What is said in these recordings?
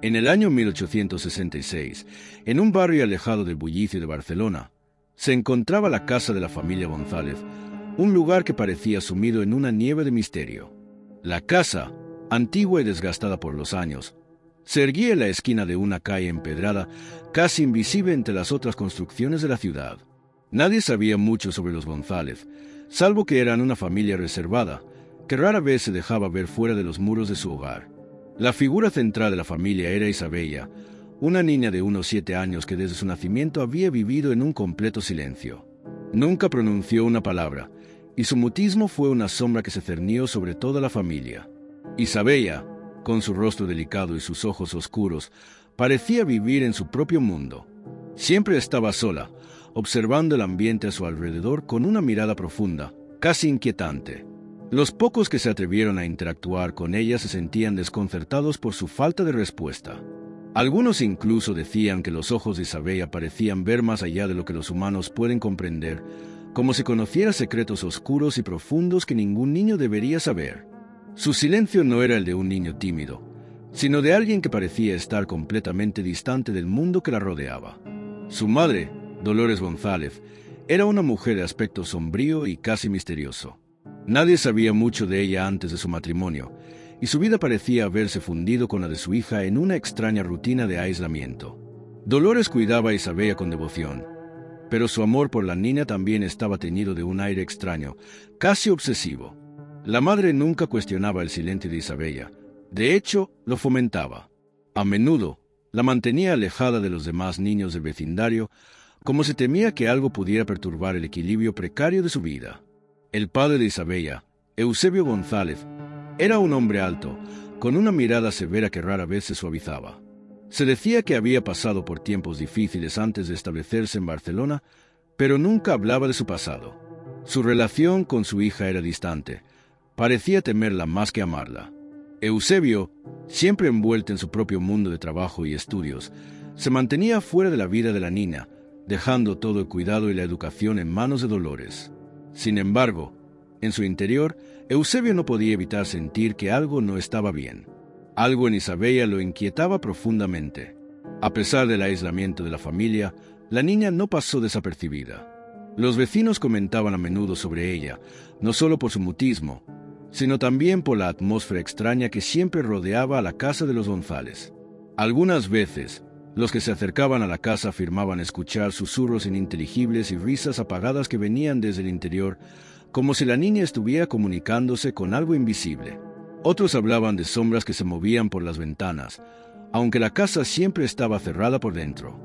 En el año 1866, en un barrio alejado del bullicio de Barcelona, se encontraba la casa de la familia González, un lugar que parecía sumido en una nieve de misterio. La casa, antigua y desgastada por los años, se erguía en la esquina de una calle empedrada, casi invisible entre las otras construcciones de la ciudad. Nadie sabía mucho sobre los González, salvo que eran una familia reservada, que rara vez se dejaba ver fuera de los muros de su hogar. La figura central de la familia era Isabella, una niña de unos 7 años que desde su nacimiento había vivido en un completo silencio. Nunca pronunció una palabra, y su mutismo fue una sombra que se cernió sobre toda la familia. Isabella, con su rostro delicado y sus ojos oscuros, parecía vivir en su propio mundo. Siempre estaba sola, observando el ambiente a su alrededor con una mirada profunda, casi inquietante. Los pocos que se atrevieron a interactuar con ella se sentían desconcertados por su falta de respuesta. Algunos incluso decían que los ojos de Isabella parecían ver más allá de lo que los humanos pueden comprender, como si conociera secretos oscuros y profundos que ningún niño debería saber. Su silencio no era el de un niño tímido, sino de alguien que parecía estar completamente distante del mundo que la rodeaba. Su madre, Dolores González, era una mujer de aspecto sombrío y casi misterioso. Nadie sabía mucho de ella antes de su matrimonio, y su vida parecía haberse fundido con la de su hija en una extraña rutina de aislamiento. Dolores cuidaba a Isabella con devoción, pero su amor por la niña también estaba teñido de un aire extraño, casi obsesivo. La madre nunca cuestionaba el silencio de Isabella, de hecho, lo fomentaba. A menudo, la mantenía alejada de los demás niños del vecindario, como si temía que algo pudiera perturbar el equilibrio precario de su vida. El padre de Isabella, Eusebio González, era un hombre alto, con una mirada severa que rara vez se suavizaba. Se decía que había pasado por tiempos difíciles antes de establecerse en Barcelona, pero nunca hablaba de su pasado. Su relación con su hija era distante. Parecía temerla más que amarla. Eusebio, siempre envuelto en su propio mundo de trabajo y estudios, se mantenía fuera de la vida de la niña, dejando todo el cuidado y la educación en manos de Dolores. Sin embargo, en su interior, Eusebio no podía evitar sentir que algo no estaba bien. Algo en Isabella lo inquietaba profundamente. A pesar del aislamiento de la familia, la niña no pasó desapercibida. Los vecinos comentaban a menudo sobre ella, no solo por su mutismo, sino también por la atmósfera extraña que siempre rodeaba a la casa de los González. Algunas veces, los que se acercaban a la casa afirmaban escuchar susurros ininteligibles y risas apagadas que venían desde el interior, como si la niña estuviera comunicándose con algo invisible. Otros hablaban de sombras que se movían por las ventanas, aunque la casa siempre estaba cerrada por dentro.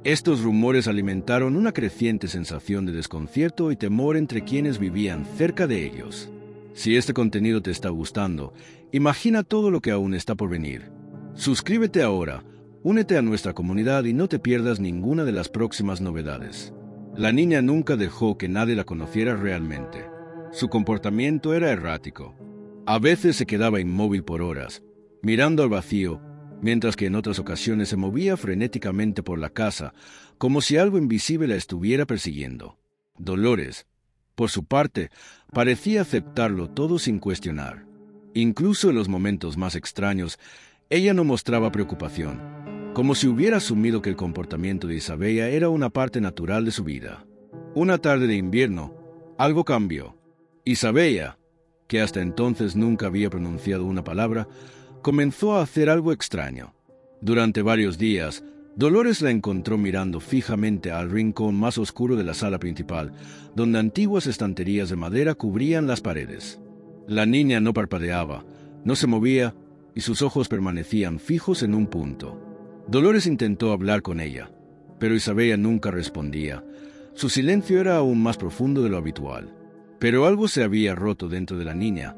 Estos rumores alimentaron una creciente sensación de desconcierto y temor entre quienes vivían cerca de ellos. Si este contenido te está gustando, imagina todo lo que aún está por venir. Suscríbete ahora, únete a nuestra comunidad y no te pierdas ninguna de las próximas novedades. La niña nunca dejó que nadie la conociera realmente. Su comportamiento era errático. A veces se quedaba inmóvil por horas, mirando al vacío, mientras que en otras ocasiones se movía frenéticamente por la casa, como si algo invisible la estuviera persiguiendo. Dolores, por su parte, parecía aceptarlo todo sin cuestionar. Incluso en los momentos más extraños, ella no mostraba preocupación, como si hubiera asumido que el comportamiento de Isabella era una parte natural de su vida. Una tarde de invierno, algo cambió. Isabella, que hasta entonces nunca había pronunciado una palabra, comenzó a hacer algo extraño. Durante varios días, Dolores la encontró mirando fijamente al rincón más oscuro de la sala principal, donde antiguas estanterías de madera cubrían las paredes. La niña no parpadeaba, no se movía, y sus ojos permanecían fijos en un punto. Dolores intentó hablar con ella, pero Isabella nunca respondía. Su silencio era aún más profundo de lo habitual. Pero algo se había roto dentro de la niña,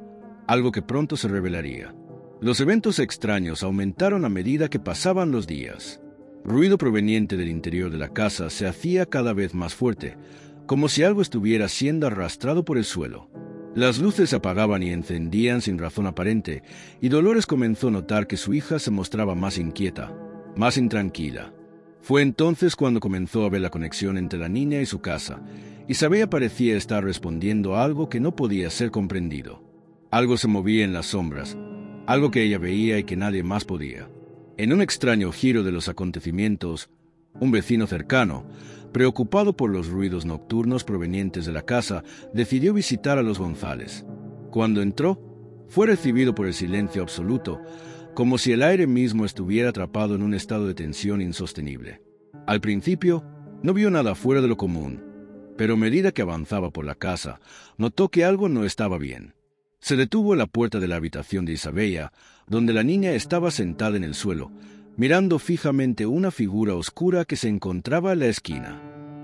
algo que pronto se revelaría. Los eventos extraños aumentaron a medida que pasaban los días. Ruido proveniente del interior de la casa se hacía cada vez más fuerte, como si algo estuviera siendo arrastrado por el suelo. Las luces se apagaban y encendían sin razón aparente, y Dolores comenzó a notar que su hija se mostraba más inquieta, más intranquila. Fue entonces cuando comenzó a ver la conexión entre la niña y su casa. Isabella parecía estar respondiendo a algo que no podía ser comprendido. Algo se movía en las sombras, algo que ella veía y que nadie más podía. En un extraño giro de los acontecimientos, un vecino cercano, preocupado por los ruidos nocturnos provenientes de la casa, decidió visitar a los González. Cuando entró, fue recibido por el silencio absoluto, como si el aire mismo estuviera atrapado en un estado de tensión insostenible. Al principio, no vio nada fuera de lo común, pero a medida que avanzaba por la casa, notó que algo no estaba bien. Se detuvo en la puerta de la habitación de Isabella, donde la niña estaba sentada en el suelo, mirando fijamente una figura oscura que se encontraba en la esquina.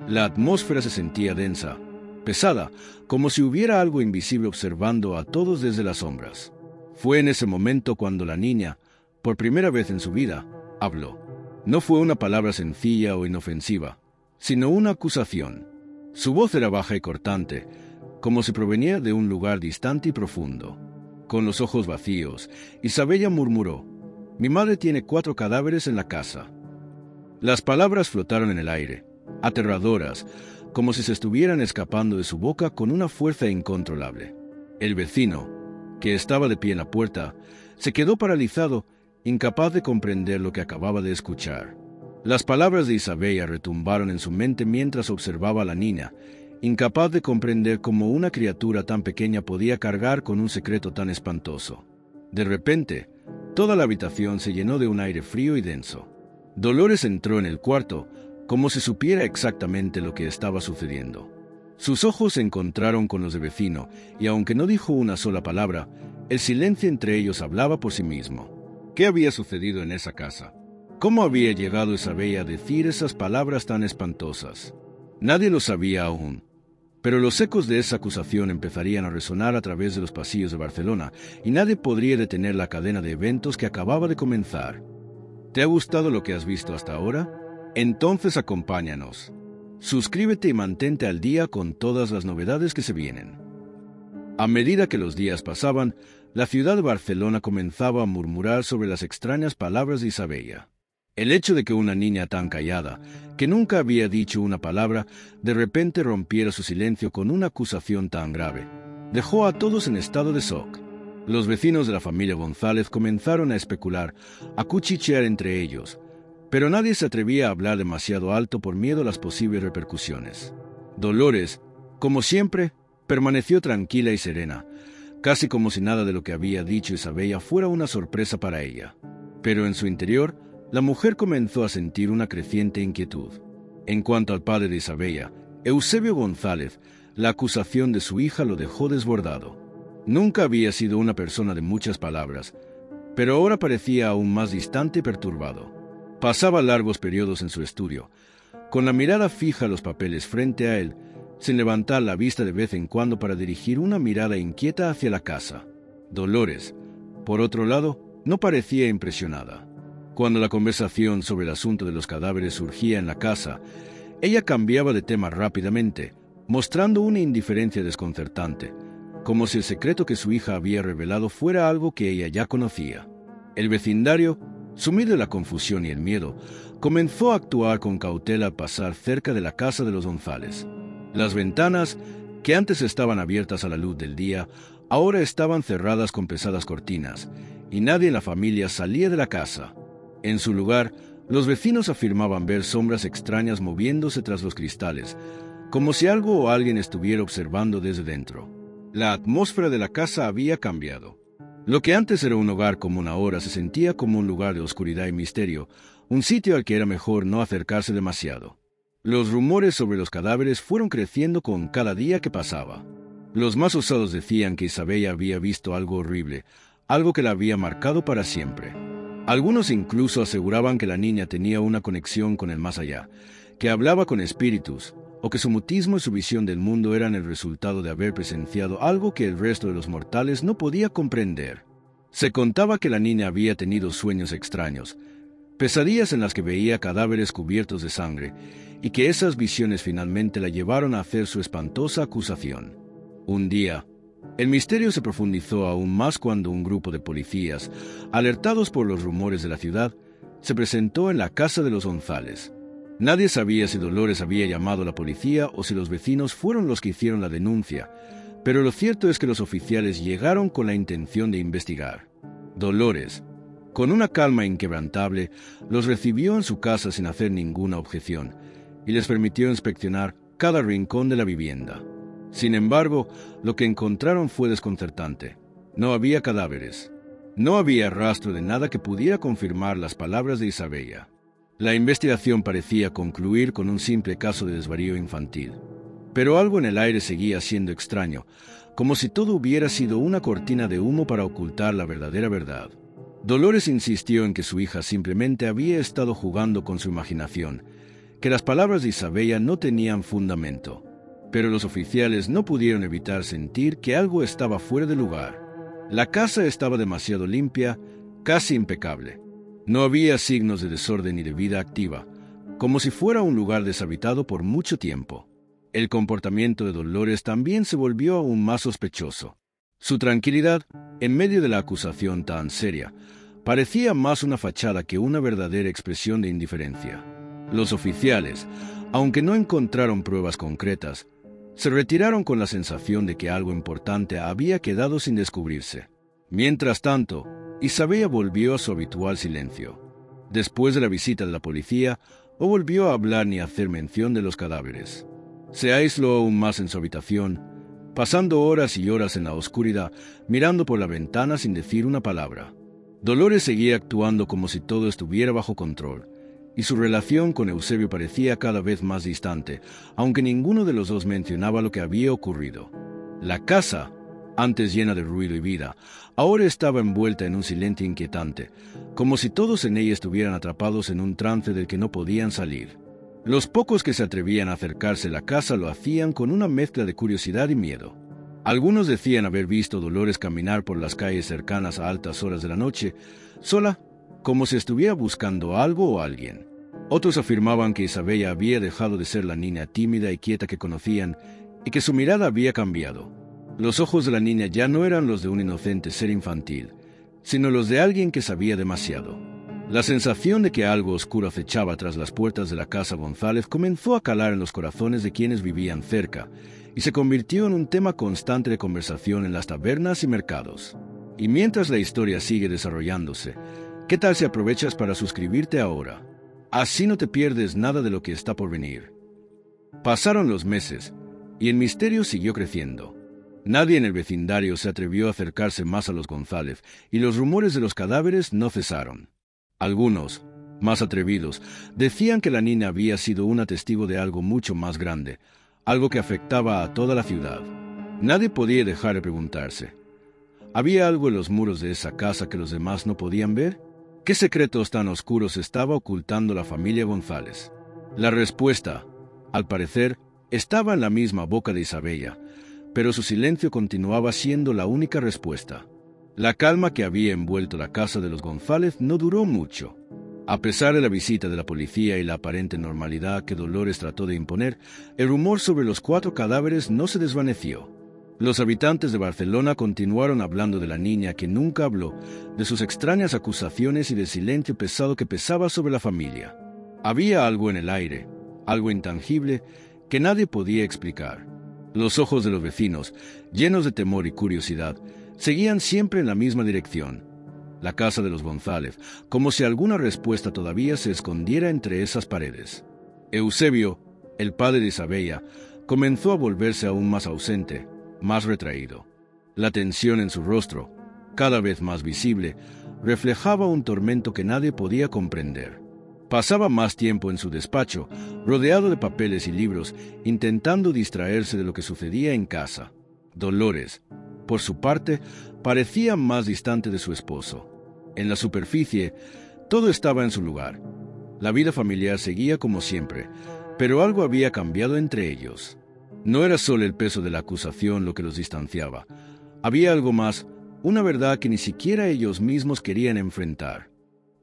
La atmósfera se sentía densa, pesada, como si hubiera algo invisible observando a todos desde las sombras. Fue en ese momento cuando la niña, por primera vez en su vida, habló. No fue una palabra sencilla o inofensiva, sino una acusación. Su voz era baja y cortante, como si provenía de un lugar distante y profundo. Con los ojos vacíos, Isabella murmuró: «Mi madre tiene 4 cadáveres en la casa». Las palabras flotaron en el aire, aterradoras, como si se estuvieran escapando de su boca con una fuerza incontrolable. El vecino, que estaba de pie en la puerta, se quedó paralizado, incapaz de comprender lo que acababa de escuchar. Las palabras de Isabella retumbaron en su mente mientras observaba a la niña, incapaz de comprender cómo una criatura tan pequeña podía cargar con un secreto tan espantoso. De repente, toda la habitación se llenó de un aire frío y denso. Dolores entró en el cuarto, como si supiera exactamente lo que estaba sucediendo. Sus ojos se encontraron con los del vecino, y aunque no dijo una sola palabra, el silencio entre ellos hablaba por sí mismo. ¿Qué había sucedido en esa casa? ¿Cómo había llegado Isabella a decir esas palabras tan espantosas? Nadie lo sabía aún, pero los ecos de esa acusación empezarían a resonar a través de los pasillos de Barcelona, y nadie podría detener la cadena de eventos que acababa de comenzar. ¿Te ha gustado lo que has visto hasta ahora? Entonces acompáñanos. Suscríbete y mantente al día con todas las novedades que se vienen. A medida que los días pasaban, la ciudad de Barcelona comenzaba a murmurar sobre las extrañas palabras de Isabella. El hecho de que una niña tan callada, que nunca había dicho una palabra, de repente rompiera su silencio con una acusación tan grave, dejó a todos en estado de shock. Los vecinos de la familia González comenzaron a especular, a cuchichear entre ellos, pero nadie se atrevía a hablar demasiado alto por miedo a las posibles repercusiones. Dolores, como siempre, permaneció tranquila y serena, casi como si nada de lo que había dicho Isabella fuera una sorpresa para ella. Pero en su interior, la mujer comenzó a sentir una creciente inquietud. En cuanto al padre de Isabella, Eusebio González, la acusación de su hija lo dejó desbordado. Nunca había sido una persona de muchas palabras, pero ahora parecía aún más distante y perturbado. Pasaba largos periodos en su estudio, con la mirada fija a los papeles frente a él, sin levantar la vista de vez en cuando para dirigir una mirada inquieta hacia la casa. Dolores, por otro lado, no parecía impresionada. Cuando la conversación sobre el asunto de los cadáveres surgía en la casa, ella cambiaba de tema rápidamente, mostrando una indiferencia desconcertante, como si el secreto que su hija había revelado fuera algo que ella ya conocía. El vecindario, sumido en la confusión y el miedo, comenzó a actuar con cautela al pasar cerca de la casa de los González. Las ventanas, que antes estaban abiertas a la luz del día, ahora estaban cerradas con pesadas cortinas, y nadie en la familia salía de la casa. En su lugar, los vecinos afirmaban ver sombras extrañas moviéndose tras los cristales, como si algo o alguien estuviera observando desde dentro. La atmósfera de la casa había cambiado. Lo que antes era un hogar común ahora se sentía como un lugar de oscuridad y misterio, un sitio al que era mejor no acercarse demasiado. Los rumores sobre los cadáveres fueron creciendo con cada día que pasaba. Los más osados decían que Isabella había visto algo horrible, algo que la había marcado para siempre. Algunos incluso aseguraban que la niña tenía una conexión con el más allá, que hablaba con espíritus, o que su mutismo y su visión del mundo eran el resultado de haber presenciado algo que el resto de los mortales no podía comprender. Se contaba que la niña había tenido sueños extraños, pesadillas en las que veía cadáveres cubiertos de sangre, y que esas visiones finalmente la llevaron a hacer su espantosa acusación. Un día, el misterio se profundizó aún más cuando un grupo de policías, alertados por los rumores de la ciudad, se presentó en la casa de los González. Nadie sabía si Dolores había llamado a la policía o si los vecinos fueron los que hicieron la denuncia, pero lo cierto es que los oficiales llegaron con la intención de investigar. Dolores, Con una calma inquebrantable, los recibió en su casa sin hacer ninguna objeción, y les permitió inspeccionar cada rincón de la vivienda. Sin embargo, lo que encontraron fue desconcertante. No había cadáveres. No había rastro de nada que pudiera confirmar las palabras de Isabella. La investigación parecía concluir con un simple caso de desvarío infantil. Pero algo en el aire seguía siendo extraño, como si todo hubiera sido una cortina de humo para ocultar la verdadera verdad. Dolores insistió en que su hija simplemente había estado jugando con su imaginación, que las palabras de Isabella no tenían fundamento. Pero los oficiales no pudieron evitar sentir que algo estaba fuera de lugar. La casa estaba demasiado limpia, casi impecable. No había signos de desorden ni de vida activa, como si fuera un lugar deshabitado por mucho tiempo. El comportamiento de Dolores también se volvió aún más sospechoso. Su tranquilidad, en medio de la acusación tan seria, parecía más una fachada que una verdadera expresión de indiferencia. Los oficiales, aunque no encontraron pruebas concretas, se retiraron con la sensación de que algo importante había quedado sin descubrirse. Mientras tanto, Isabella volvió a su habitual silencio. Después de la visita de la policía, no volvió a hablar ni a hacer mención de los cadáveres. Se aisló aún más en su habitación, pasando horas y horas en la oscuridad, mirando por la ventana sin decir una palabra. Dolores seguía actuando como si todo estuviera bajo control, y su relación con Eusebio parecía cada vez más distante, aunque ninguno de los dos mencionaba lo que había ocurrido. La casa, antes llena de ruido y vida, ahora estaba envuelta en un silencio inquietante, como si todos en ella estuvieran atrapados en un trance del que no podían salir. Los pocos que se atrevían a acercarse a la casa lo hacían con una mezcla de curiosidad y miedo. Algunos decían haber visto Dolores caminar por las calles cercanas a altas horas de la noche, sola, como si estuviera buscando algo o alguien. Otros afirmaban que Isabella había dejado de ser la niña tímida y quieta que conocían y que su mirada había cambiado. Los ojos de la niña ya no eran los de un inocente ser infantil, sino los de alguien que sabía demasiado. La sensación de que algo oscuro acechaba tras las puertas de la casa González comenzó a calar en los corazones de quienes vivían cerca y se convirtió en un tema constante de conversación en las tabernas y mercados. Y mientras la historia sigue desarrollándose, ¿qué tal si aprovechas para suscribirte ahora? Así no te pierdes nada de lo que está por venir. Pasaron los meses, y el misterio siguió creciendo. Nadie en el vecindario se atrevió a acercarse más a los González, y los rumores de los cadáveres no cesaron. Algunos, más atrevidos, decían que la niña había sido una testigo de algo mucho más grande, algo que afectaba a toda la ciudad. Nadie podía dejar de preguntarse: ¿había algo en los muros de esa casa que los demás no podían ver? ¿Qué secretos tan oscuros estaba ocultando la familia González? La respuesta, al parecer, estaba en la misma boca de Isabella, pero su silencio continuaba siendo la única respuesta. La calma que había envuelto la casa de los González no duró mucho. A pesar de la visita de la policía y la aparente normalidad que Dolores trató de imponer, el rumor sobre los 4 cadáveres no se desvaneció. Los habitantes de Barcelona continuaron hablando de la niña que nunca habló, de sus extrañas acusaciones y del silencio pesado que pesaba sobre la familia. Había algo en el aire, algo intangible, que nadie podía explicar. Los ojos de los vecinos, llenos de temor y curiosidad, seguían siempre en la misma dirección: la casa de los González, como si alguna respuesta todavía se escondiera entre esas paredes. Eusebio, el padre de Isabella, comenzó a volverse aún más ausente, más retraído. La tensión en su rostro, cada vez más visible, reflejaba un tormento que nadie podía comprender. Pasaba más tiempo en su despacho, rodeado de papeles y libros, intentando distraerse de lo que sucedía en casa. Dolores, por su parte, parecía más distante de su esposo. En la superficie, todo estaba en su lugar. La vida familiar seguía como siempre, pero algo había cambiado entre ellos. No era solo el peso de la acusación lo que los distanciaba. Había algo más, una verdad que ni siquiera ellos mismos querían enfrentar.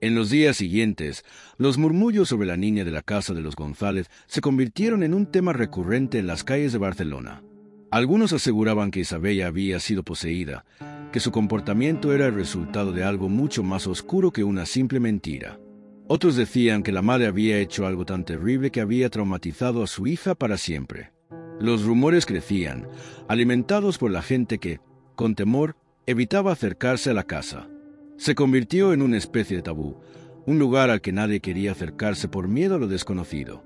En los días siguientes, los murmullos sobre la niña de la casa de los González se convirtieron en un tema recurrente en las calles de Barcelona. Algunos aseguraban que Isabella había sido poseída, que su comportamiento era el resultado de algo mucho más oscuro que una simple mentira. Otros decían que la madre había hecho algo tan terrible que había traumatizado a su hija para siempre. Los rumores crecían, alimentados por la gente que, con temor, evitaba acercarse a la casa. Se convirtió en una especie de tabú, un lugar al que nadie quería acercarse por miedo a lo desconocido.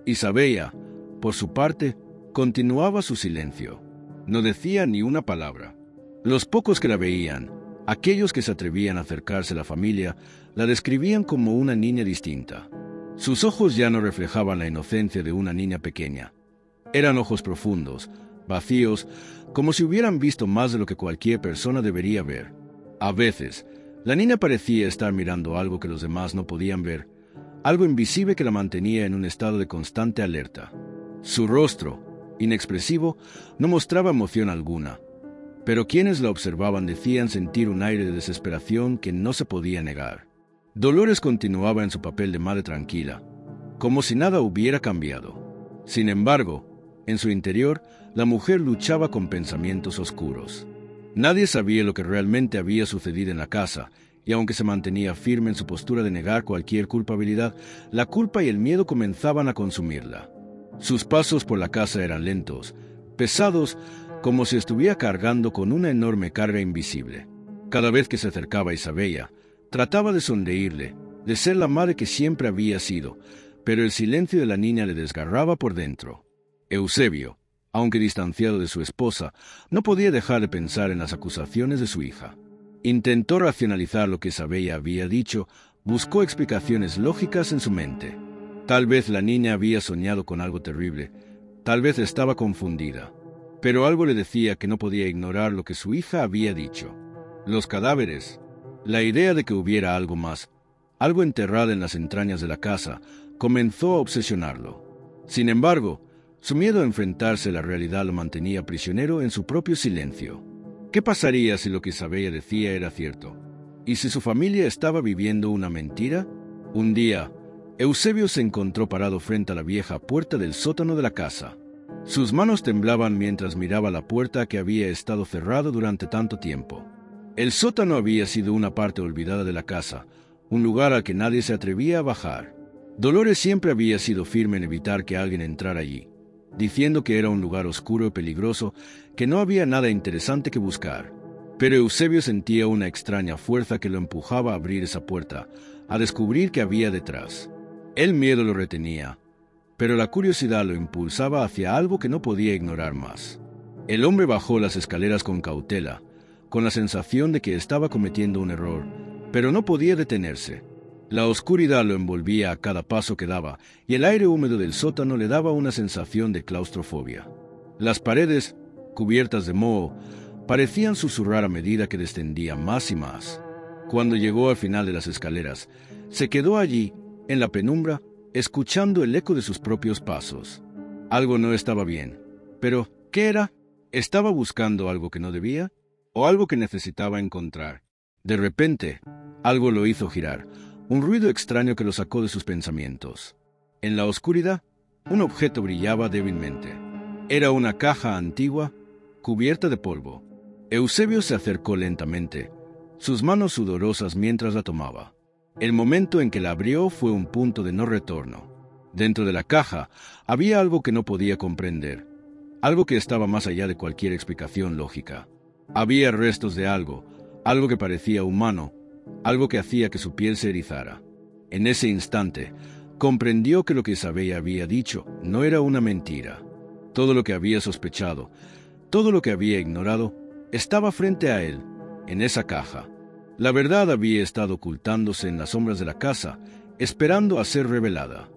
Isabella, por su parte, continuaba su silencio. No decía ni una palabra. Los pocos que la veían, aquellos que se atrevían a acercarse a la familia, la describían como una niña distinta. Sus ojos ya no reflejaban la inocencia de una niña pequeña. Eran ojos profundos, vacíos, como si hubieran visto más de lo que cualquier persona debería ver. A veces, la niña parecía estar mirando algo que los demás no podían ver, algo invisible que la mantenía en un estado de constante alerta. Su rostro, inexpresivo, no mostraba emoción alguna, pero quienes la observaban decían sentir un aire de desesperación que no se podía negar. Dolores continuaba en su papel de madre tranquila, como si nada hubiera cambiado. Sin embargo, en su interior, la mujer luchaba con pensamientos oscuros. Nadie sabía lo que realmente había sucedido en la casa, y aunque se mantenía firme en su postura de negar cualquier culpabilidad, la culpa y el miedo comenzaban a consumirla. Sus pasos por la casa eran lentos, pesados, como si estuviera cargando con una enorme carga invisible. Cada vez que se acercaba a Isabella, trataba de sonreírle, de ser la madre que siempre había sido, pero el silencio de la niña le desgarraba por dentro. Eusebio, aunque distanciado de su esposa, no podía dejar de pensar en las acusaciones de su hija. Intentó racionalizar lo que Isabella había dicho, buscó explicaciones lógicas en su mente. Tal vez la niña había soñado con algo terrible, tal vez estaba confundida, pero algo le decía que no podía ignorar lo que su hija había dicho. Los cadáveres, la idea de que hubiera algo más, algo enterrado en las entrañas de la casa, comenzó a obsesionarlo. Sin embargo, su miedo a enfrentarse a la realidad lo mantenía prisionero en su propio silencio. ¿Qué pasaría si lo que Isabella decía era cierto? ¿Y si su familia estaba viviendo una mentira? Un día, Eusebio se encontró parado frente a la vieja puerta del sótano de la casa. Sus manos temblaban mientras miraba la puerta que había estado cerrada durante tanto tiempo. El sótano había sido una parte olvidada de la casa, un lugar al que nadie se atrevía a bajar. Dolores siempre había sido firme en evitar que alguien entrara allí, diciendo que era un lugar oscuro y peligroso, que no había nada interesante que buscar. Pero Eusebio sentía una extraña fuerza que lo empujaba a abrir esa puerta, a descubrir qué había detrás. El miedo lo retenía, pero la curiosidad lo impulsaba hacia algo que no podía ignorar más. El hombre bajó las escaleras con cautela, con la sensación de que estaba cometiendo un error, pero no podía detenerse. La oscuridad lo envolvía a cada paso que daba, y el aire húmedo del sótano le daba una sensación de claustrofobia. Las paredes, cubiertas de moho, parecían susurrar a medida que descendía más y más. Cuando llegó al final de las escaleras, se quedó allí, en la penumbra, escuchando el eco de sus propios pasos. Algo no estaba bien. Pero, ¿qué era? ¿Estaba buscando algo que no debía? ¿O algo que necesitaba encontrar? De repente, algo lo hizo girar, un ruido extraño que lo sacó de sus pensamientos. En la oscuridad, un objeto brillaba débilmente. Era una caja antigua, cubierta de polvo. Eusebio se acercó lentamente, sus manos sudorosas mientras la tomaba. El momento en que la abrió fue un punto de no retorno. Dentro de la caja había algo que no podía comprender, algo que estaba más allá de cualquier explicación lógica. Había restos de algo que parecía humano, algo que hacía que su piel se erizara. En ese instante, comprendió que lo que Isabella había dicho no era una mentira. Todo lo que había sospechado, todo lo que había ignorado, estaba frente a él, en esa caja. La verdad había estado ocultándose en las sombras de la casa, esperando a ser revelada.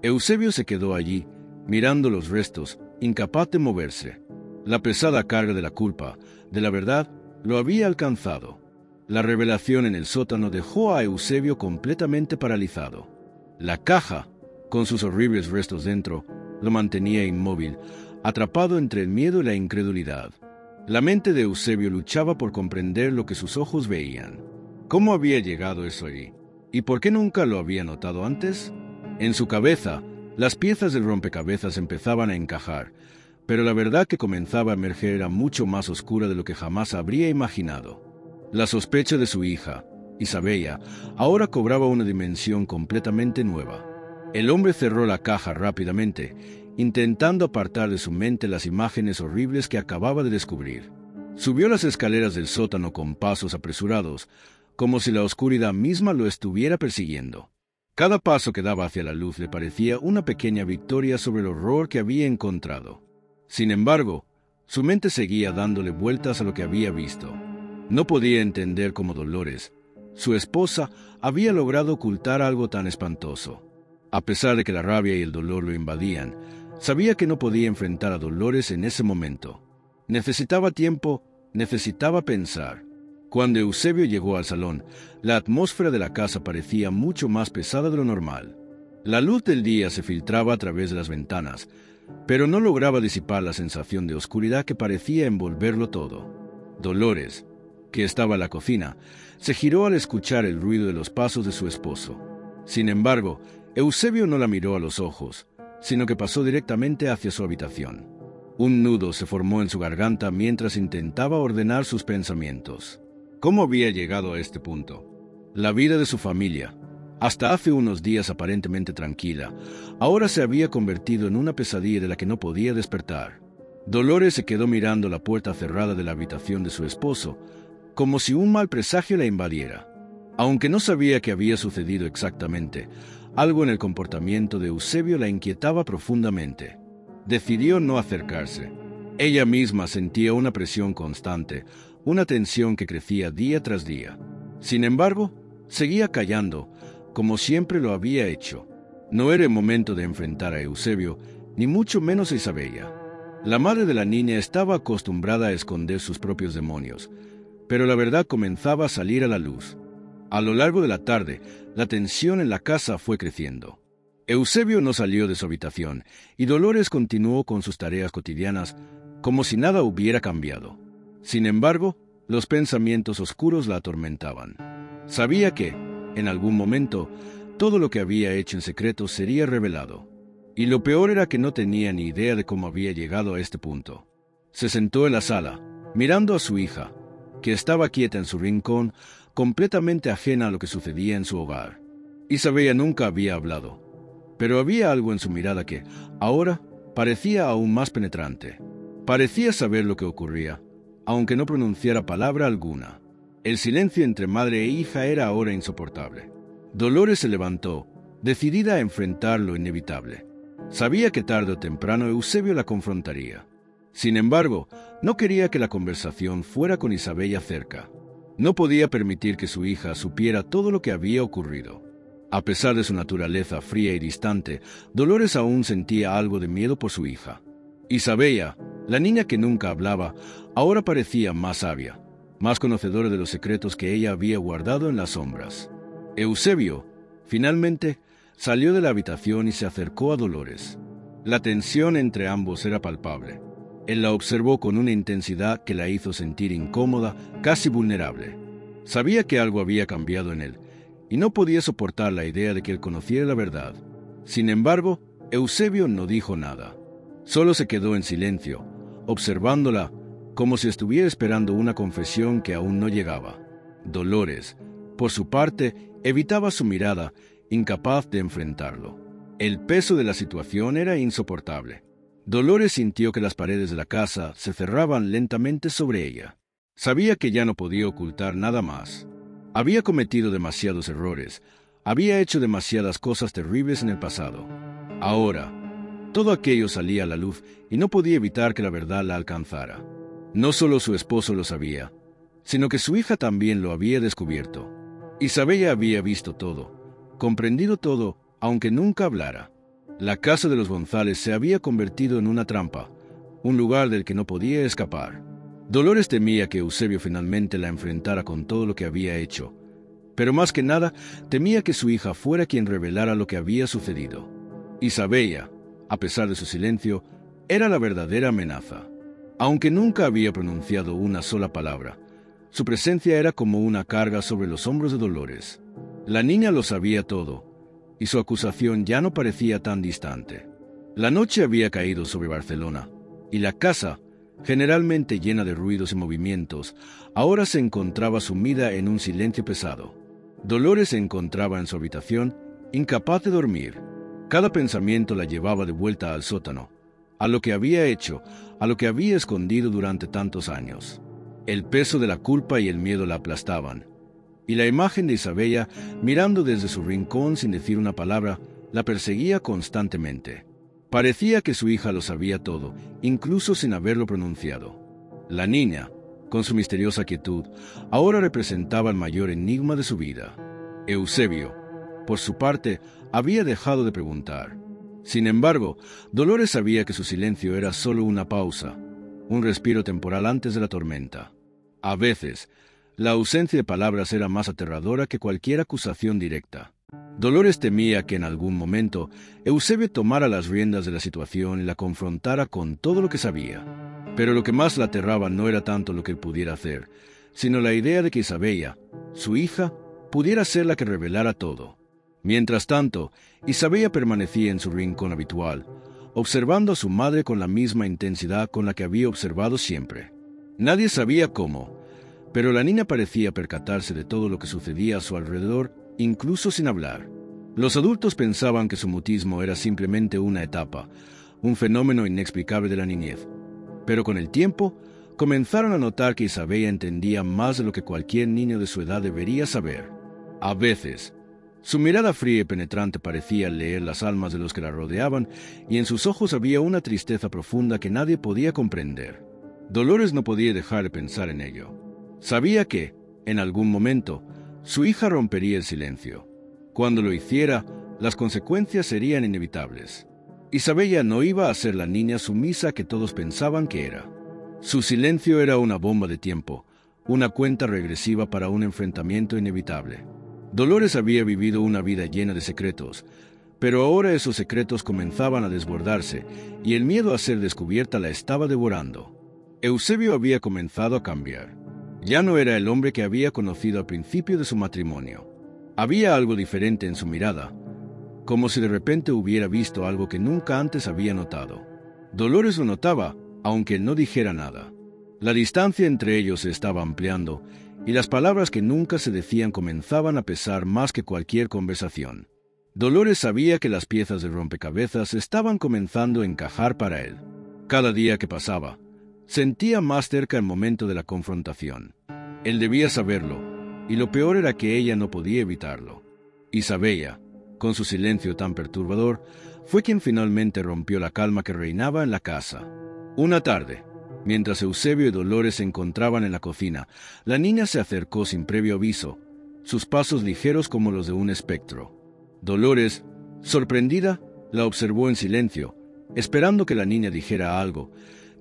Eusebio se quedó allí, mirando los restos, incapaz de moverse. La pesada carga de la culpa, de la verdad, lo había alcanzado. La revelación en el sótano dejó a Eusebio completamente paralizado. La caja, con sus horribles restos dentro, lo mantenía inmóvil, atrapado entre el miedo y la incredulidad. La mente de Eusebio luchaba por comprender lo que sus ojos veían. ¿Cómo había llegado eso allí? ¿Y por qué nunca lo había notado antes? En su cabeza, las piezas del rompecabezas empezaban a encajar, pero la verdad que comenzaba a emerger era mucho más oscura de lo que jamás habría imaginado. La sospecha de su hija, Isabella, ahora cobraba una dimensión completamente nueva. El hombre cerró la caja rápidamente, intentando apartar de su mente las imágenes horribles que acababa de descubrir. Subió las escaleras del sótano con pasos apresurados, como si la oscuridad misma lo estuviera persiguiendo. Cada paso que daba hacia la luz le parecía una pequeña victoria sobre el horror que había encontrado. Sin embargo, su mente seguía dándole vueltas a lo que había visto. No podía entender cómo Dolores, su esposa, había logrado ocultar algo tan espantoso. A pesar de que la rabia y el dolor lo invadían, sabía que no podía enfrentar a Dolores en ese momento. Necesitaba tiempo, necesitaba pensar. Cuando Eusebio llegó al salón, la atmósfera de la casa parecía mucho más pesada de lo normal. La luz del día se filtraba a través de las ventanas, pero no lograba disipar la sensación de oscuridad que parecía envolverlo todo. Dolores, que estaba en la cocina, se giró al escuchar el ruido de los pasos de su esposo. Sin embargo, Eusebio no la miró a los ojos, sino que pasó directamente hacia su habitación. Un nudo se formó en su garganta mientras intentaba ordenar sus pensamientos. ¿Cómo había llegado a este punto? La vida de su familia, hasta hace unos días aparentemente tranquila, ahora se había convertido en una pesadilla de la que no podía despertar. Dolores se quedó mirando la puerta cerrada de la habitación de su esposo, como si un mal presagio la invadiera. Aunque no sabía qué había sucedido exactamente, algo en el comportamiento de Eusebio la inquietaba profundamente. Decidió no acercarse. Ella misma sentía una presión constante, una tensión que crecía día tras día. Sin embargo, seguía callando, como siempre lo había hecho. No era el momento de enfrentar a Eusebio, ni mucho menos a Isabella. La madre de la niña estaba acostumbrada a esconder sus propios demonios, pero la verdad comenzaba a salir a la luz. A lo largo de la tarde, la tensión en la casa fue creciendo. Eusebio no salió de su habitación, y Dolores continuó con sus tareas cotidianas, como si nada hubiera cambiado. Sin embargo, los pensamientos oscuros la atormentaban. Sabía que, en algún momento, todo lo que había hecho en secreto sería revelado. Y lo peor era que no tenía ni idea de cómo había llegado a este punto. Se sentó en la sala, mirando a su hija, que estaba quieta en su rincón, completamente ajena a lo que sucedía en su hogar. Isabella nunca había hablado, pero había algo en su mirada que, ahora, parecía aún más penetrante. Parecía saber lo que ocurría, aunque no pronunciara palabra alguna. El silencio entre madre e hija era ahora insoportable. Dolores se levantó, decidida a enfrentar lo inevitable. Sabía que tarde o temprano Eusebio la confrontaría. Sin embargo, no quería que la conversación fuera con Isabella cerca. No podía permitir que su hija supiera todo lo que había ocurrido. A pesar de su naturaleza fría y distante, Dolores aún sentía algo de miedo por su hija. Isabella, la niña que nunca hablaba, ahora parecía más sabia, más conocedora de los secretos que ella había guardado en las sombras. Eusebio, finalmente, salió de la habitación y se acercó a Dolores. La tensión entre ambos era palpable. Él la observó con una intensidad que la hizo sentir incómoda, casi vulnerable. Sabía que algo había cambiado en él, y no podía soportar la idea de que él conociera la verdad. Sin embargo, Eusebio no dijo nada. Solo se quedó en silencio, observándola, como si estuviera esperando una confesión que aún no llegaba. Dolores, por su parte, evitaba su mirada, incapaz de enfrentarlo. El peso de la situación era insoportable. Dolores sintió que las paredes de la casa se cerraban lentamente sobre ella. Sabía que ya no podía ocultar nada más. Había cometido demasiados errores, había hecho demasiadas cosas terribles en el pasado. Ahora, todo aquello salía a la luz y no podía evitar que la verdad la alcanzara. No solo su esposo lo sabía, sino que su hija también lo había descubierto. Isabella había visto todo, comprendido todo, aunque nunca hablara. La casa de los González se había convertido en una trampa, un lugar del que no podía escapar. Dolores temía que Eusebio finalmente la enfrentara con todo lo que había hecho, pero más que nada temía que su hija fuera quien revelara lo que había sucedido. Isabella, a pesar de su silencio, era la verdadera amenaza. Aunque nunca había pronunciado una sola palabra, su presencia era como una carga sobre los hombros de Dolores. La niña lo sabía todo, y su acusación ya no parecía tan distante. La noche había caído sobre Barcelona, y la casa, generalmente llena de ruidos y movimientos, ahora se encontraba sumida en un silencio pesado. Dolores se encontraba en su habitación, incapaz de dormir. Cada pensamiento la llevaba de vuelta al sótano, a lo que había hecho, a lo que había escondido durante tantos años. El peso de la culpa y el miedo la aplastaban, y la imagen de Isabella, mirando desde su rincón sin decir una palabra, la perseguía constantemente. Parecía que su hija lo sabía todo, incluso sin haberlo pronunciado. La niña, con su misteriosa quietud, ahora representaba el mayor enigma de su vida. Eusebio, por su parte, había dejado de preguntar. Sin embargo, Dolores sabía que su silencio era solo una pausa, un respiro temporal antes de la tormenta. A veces, la ausencia de palabras era más aterradora que cualquier acusación directa. Dolores temía que en algún momento Eusebio tomara las riendas de la situación y la confrontara con todo lo que sabía. Pero lo que más la aterraba no era tanto lo que él pudiera hacer, sino la idea de que Isabella, su hija, pudiera ser la que revelara todo. Mientras tanto, Isabella permanecía en su rincón habitual, observando a su madre con la misma intensidad con la que había observado siempre. Nadie sabía cómo, pero la niña parecía percatarse de todo lo que sucedía a su alrededor, incluso sin hablar. Los adultos pensaban que su mutismo era simplemente una etapa, un fenómeno inexplicable de la niñez. Pero con el tiempo, comenzaron a notar que Isabella entendía más de lo que cualquier niño de su edad debería saber. A veces, su mirada fría y penetrante parecía leer las almas de los que la rodeaban, y en sus ojos había una tristeza profunda que nadie podía comprender. Dolores no podía dejar de pensar en ello. Sabía que, en algún momento, su hija rompería el silencio. Cuando lo hiciera, las consecuencias serían inevitables. Isabella no iba a ser la niña sumisa que todos pensaban que era. Su silencio era una bomba de tiempo, una cuenta regresiva para un enfrentamiento inevitable. Dolores había vivido una vida llena de secretos, pero ahora esos secretos comenzaban a desbordarse y el miedo a ser descubierta la estaba devorando. Eusebio había comenzado a cambiar. Ya no era el hombre que había conocido al principio de su matrimonio. Había algo diferente en su mirada, como si de repente hubiera visto algo que nunca antes había notado. Dolores lo notaba, aunque él no dijera nada. La distancia entre ellos se estaba ampliando, y las palabras que nunca se decían comenzaban a pesar más que cualquier conversación. Dolores sabía que las piezas del rompecabezas estaban comenzando a encajar para él. Cada día que pasaba, sentía más cerca el momento de la confrontación. Él debía saberlo, y lo peor era que ella no podía evitarlo. Isabella, con su silencio tan perturbador, fue quien finalmente rompió la calma que reinaba en la casa. Una tarde, mientras Eusebio y Dolores se encontraban en la cocina, la niña se acercó sin previo aviso, sus pasos ligeros como los de un espectro. Dolores, sorprendida, la observó en silencio, esperando que la niña dijera algo,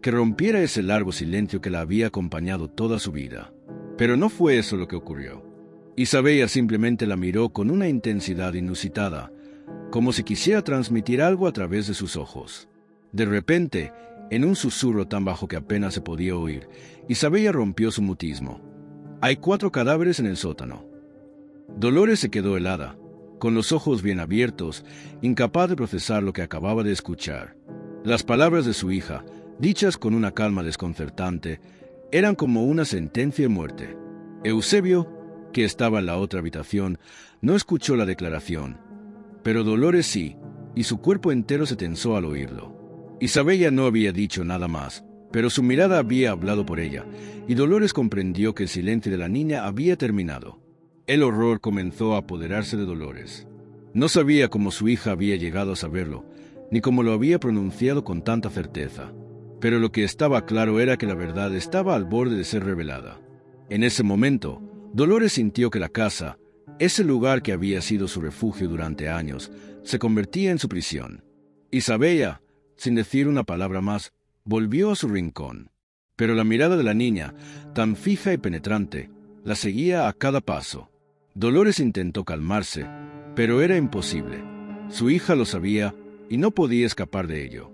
que rompiera ese largo silencio que la había acompañado toda su vida. Pero no fue eso lo que ocurrió. Isabella simplemente la miró con una intensidad inusitada, como si quisiera transmitir algo a través de sus ojos. De repente, en un susurro tan bajo que apenas se podía oír, Isabella rompió su mutismo. «Hay 4 cadáveres en el sótano». Dolores se quedó helada, con los ojos bien abiertos, incapaz de procesar lo que acababa de escuchar. Las palabras de su hija, dichas con una calma desconcertante, eran como una sentencia de muerte. Eusebio, que estaba en la otra habitación, no escuchó la declaración, pero Dolores sí, y su cuerpo entero se tensó al oírlo. Isabella no había dicho nada más, pero su mirada había hablado por ella, y Dolores comprendió que el silencio de la niña había terminado. El horror comenzó a apoderarse de Dolores. No sabía cómo su hija había llegado a saberlo, ni cómo lo había pronunciado con tanta certeza. Pero lo que estaba claro era que la verdad estaba al borde de ser revelada. En ese momento, Dolores sintió que la casa, ese lugar que había sido su refugio durante años, se convertía en su prisión. Isabella, sin decir una palabra más, volvió a su rincón. Pero la mirada de la niña, tan fija y penetrante, la seguía a cada paso. Dolores intentó calmarse, pero era imposible. Su hija lo sabía y no podía escapar de ello.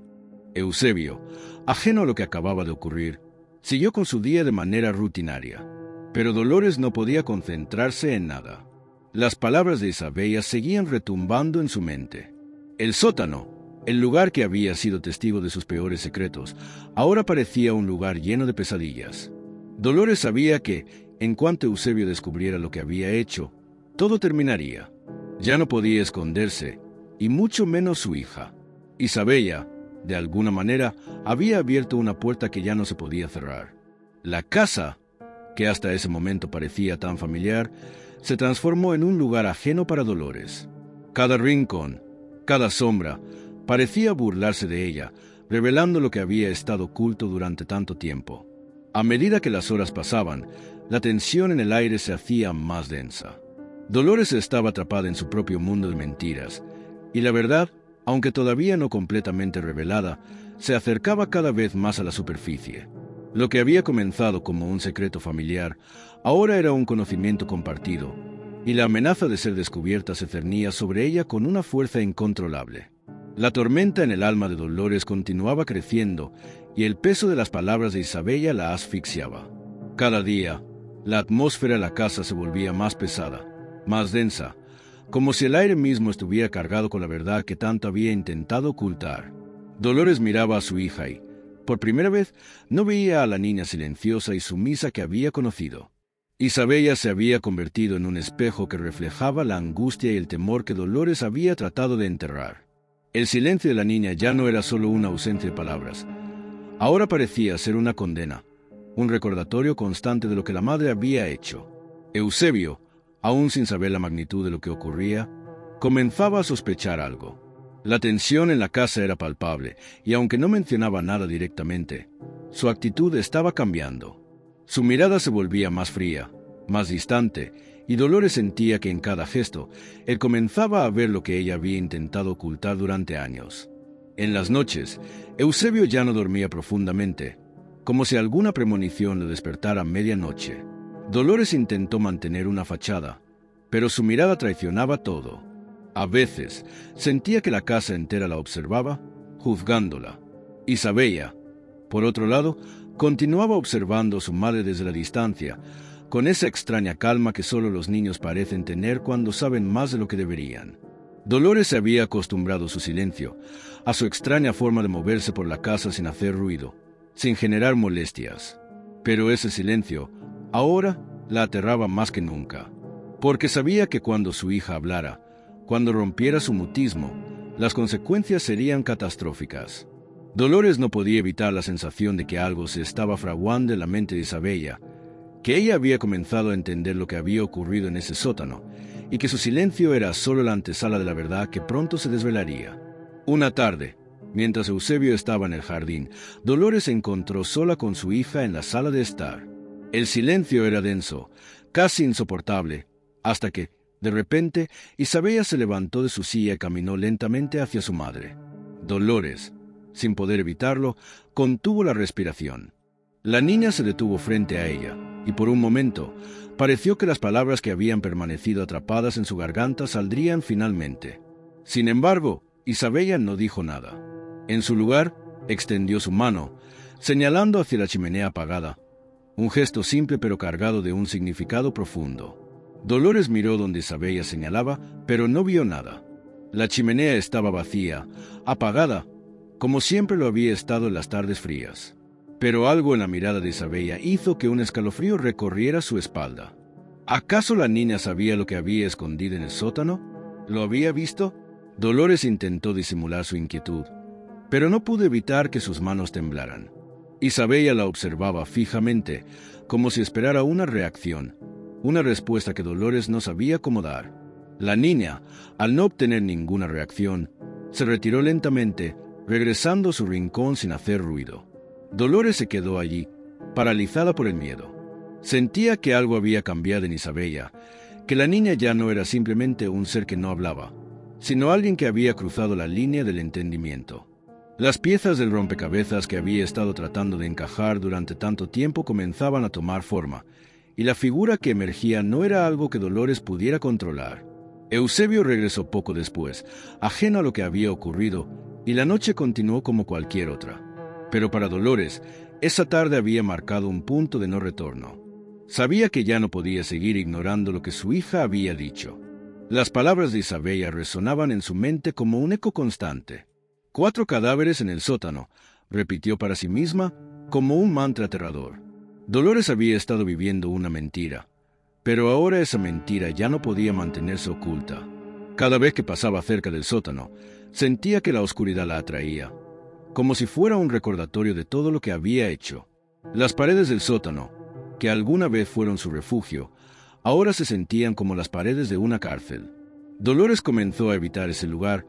Eusebio, ajeno a lo que acababa de ocurrir, siguió con su día de manera rutinaria. Pero Dolores no podía concentrarse en nada. Las palabras de Isabella seguían retumbando en su mente. El sótano, el lugar que había sido testigo de sus peores secretos, ahora parecía un lugar lleno de pesadillas. Dolores sabía que, en cuanto Eusebio descubriera lo que había hecho, todo terminaría. Ya no podía esconderse, y mucho menos su hija. Isabella, de alguna manera, había abierto una puerta que ya no se podía cerrar. La casa, que hasta ese momento parecía tan familiar, se transformó en un lugar ajeno para Dolores. Cada rincón, cada sombra, parecía burlarse de ella, revelando lo que había estado oculto durante tanto tiempo. A medida que las horas pasaban, la tensión en el aire se hacía más densa. Dolores estaba atrapada en su propio mundo de mentiras, y la verdad, aunque todavía no completamente revelada, se acercaba cada vez más a la superficie. Lo que había comenzado como un secreto familiar, ahora era un conocimiento compartido, y la amenaza de ser descubierta se cernía sobre ella con una fuerza incontrolable. La tormenta en el alma de Dolores continuaba creciendo, y el peso de las palabras de Isabella la asfixiaba. Cada día, la atmósfera de la casa se volvía más pesada, más densa, como si el aire mismo estuviera cargado con la verdad que tanto había intentado ocultar. Dolores miraba a su hija y, por primera vez, no veía a la niña silenciosa y sumisa que había conocido. Isabella se había convertido en un espejo que reflejaba la angustia y el temor que Dolores había tratado de enterrar. El silencio de la niña ya no era solo una ausencia de palabras. Ahora parecía ser una condena, un recordatorio constante de lo que la madre había hecho. Eusebio, aún sin saber la magnitud de lo que ocurría, comenzaba a sospechar algo. La tensión en la casa era palpable, y aunque no mencionaba nada directamente, su actitud estaba cambiando. Su mirada se volvía más fría, más distante, y Dolores sentía que en cada gesto, él comenzaba a ver lo que ella había intentado ocultar durante años. En las noches, Eusebio ya no dormía profundamente, como si alguna premonición lo despertara a medianoche. Dolores intentó mantener una fachada, pero su mirada traicionaba todo. A veces, sentía que la casa entera la observaba, juzgándola. Isabella, por otro lado, continuaba observando a su madre desde la distancia, con esa extraña calma que solo los niños parecen tener cuando saben más de lo que deberían. Dolores se había acostumbrado a su silencio, a su extraña forma de moverse por la casa sin hacer ruido, sin generar molestias. Pero ese silencio, ahora, la aterraba más que nunca, porque sabía que cuando su hija hablara, cuando rompiera su mutismo, las consecuencias serían catastróficas. Dolores no podía evitar la sensación de que algo se estaba fraguando en la mente de Isabella, que ella había comenzado a entender lo que había ocurrido en ese sótano, y que su silencio era solo la antesala de la verdad que pronto se desvelaría. Una tarde, mientras Eusebio estaba en el jardín, Dolores se encontró sola con su hija en la sala de estar. El silencio era denso, casi insoportable, hasta que, de repente, Isabella se levantó de su silla y caminó lentamente hacia su madre. Dolores, sin poder evitarlo, contuvo la respiración. La niña se detuvo frente a ella, y por un momento, pareció que las palabras que habían permanecido atrapadas en su garganta saldrían finalmente. Sin embargo, Isabella no dijo nada. En su lugar, extendió su mano, señalando hacia la chimenea apagada, un gesto simple pero cargado de un significado profundo. Dolores miró donde Isabella señalaba, pero no vio nada. La chimenea estaba vacía, apagada, como siempre lo había estado en las tardes frías. Pero algo en la mirada de Isabella hizo que un escalofrío recorriera su espalda. ¿Acaso la niña sabía lo que había escondido en el sótano? ¿Lo había visto? Dolores intentó disimular su inquietud, pero no pudo evitar que sus manos temblaran. Isabella la observaba fijamente, como si esperara una reacción, una respuesta que Dolores no sabía cómo dar. La niña, al no obtener ninguna reacción, se retiró lentamente, regresando a su rincón sin hacer ruido. Dolores se quedó allí, paralizada por el miedo. Sentía que algo había cambiado en Isabella, que la niña ya no era simplemente un ser que no hablaba, sino alguien que había cruzado la línea del entendimiento. Las piezas del rompecabezas que había estado tratando de encajar durante tanto tiempo comenzaban a tomar forma, y la figura que emergía no era algo que Dolores pudiera controlar. Eusebio regresó poco después, ajeno a lo que había ocurrido, y la noche continuó como cualquier otra. Pero para Dolores, esa tarde había marcado un punto de no retorno. Sabía que ya no podía seguir ignorando lo que su hija había dicho. Las palabras de Isabella resonaban en su mente como un eco constante. 4 cadáveres en el sótano, repitió para sí misma como un mantra aterrador. Dolores había estado viviendo una mentira, pero ahora esa mentira ya no podía mantenerse oculta. Cada vez que pasaba cerca del sótano, sentía que la oscuridad la atraía, como si fuera un recordatorio de todo lo que había hecho. Las paredes del sótano, que alguna vez fueron su refugio, ahora se sentían como las paredes de una cárcel. Dolores comenzó a evitar ese lugar,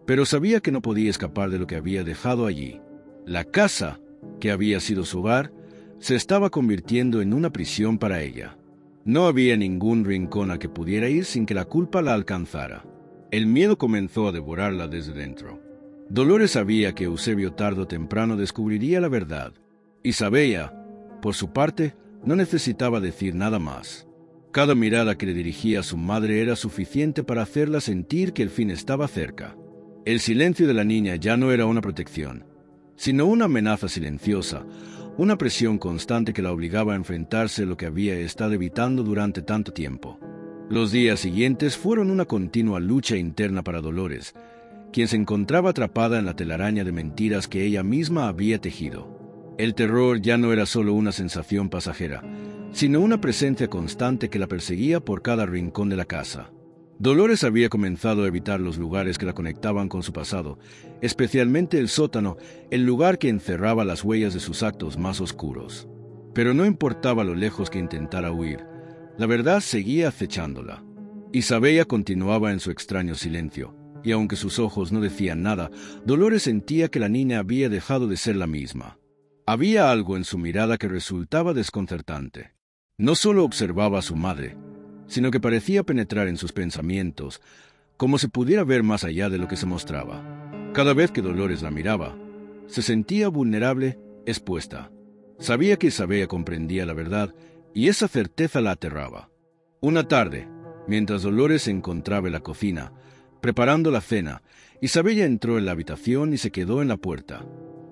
pero sabía que no podía escapar de lo que había dejado allí. La casa, que había sido su hogar, se estaba convirtiendo en una prisión para ella. No había ningún rincón al que pudiera ir sin que la culpa la alcanzara. El miedo comenzó a devorarla desde dentro. Dolores sabía que Eusebio tarde o temprano descubriría la verdad. Isabella, por su parte, no necesitaba decir nada más. Cada mirada que le dirigía a su madre era suficiente para hacerla sentir que el fin estaba cerca. El silencio de la niña ya no era una protección, sino una amenaza silenciosa, una presión constante que la obligaba a enfrentarse a lo que había estado evitando durante tanto tiempo. Los días siguientes fueron una continua lucha interna para Dolores, quien se encontraba atrapada en la telaraña de mentiras que ella misma había tejido. El terror ya no era solo una sensación pasajera, sino una presencia constante que la perseguía por cada rincón de la casa. Dolores había comenzado a evitar los lugares que la conectaban con su pasado, especialmente el sótano, el lugar que encerraba las huellas de sus actos más oscuros. Pero no importaba lo lejos que intentara huir, la verdad seguía acechándola. Isabella continuaba en su extraño silencio, y aunque sus ojos no decían nada, Dolores sentía que la niña había dejado de ser la misma. Había algo en su mirada que resultaba desconcertante. No solo observaba a su madre, sino que parecía penetrar en sus pensamientos, como si pudiera ver más allá de lo que se mostraba. Cada vez que Dolores la miraba, se sentía vulnerable, expuesta. Sabía que Isabella comprendía la verdad, y esa certeza la aterraba. Una tarde, mientras Dolores se encontraba en la cocina, preparando la cena, Isabella entró en la habitación y se quedó en la puerta.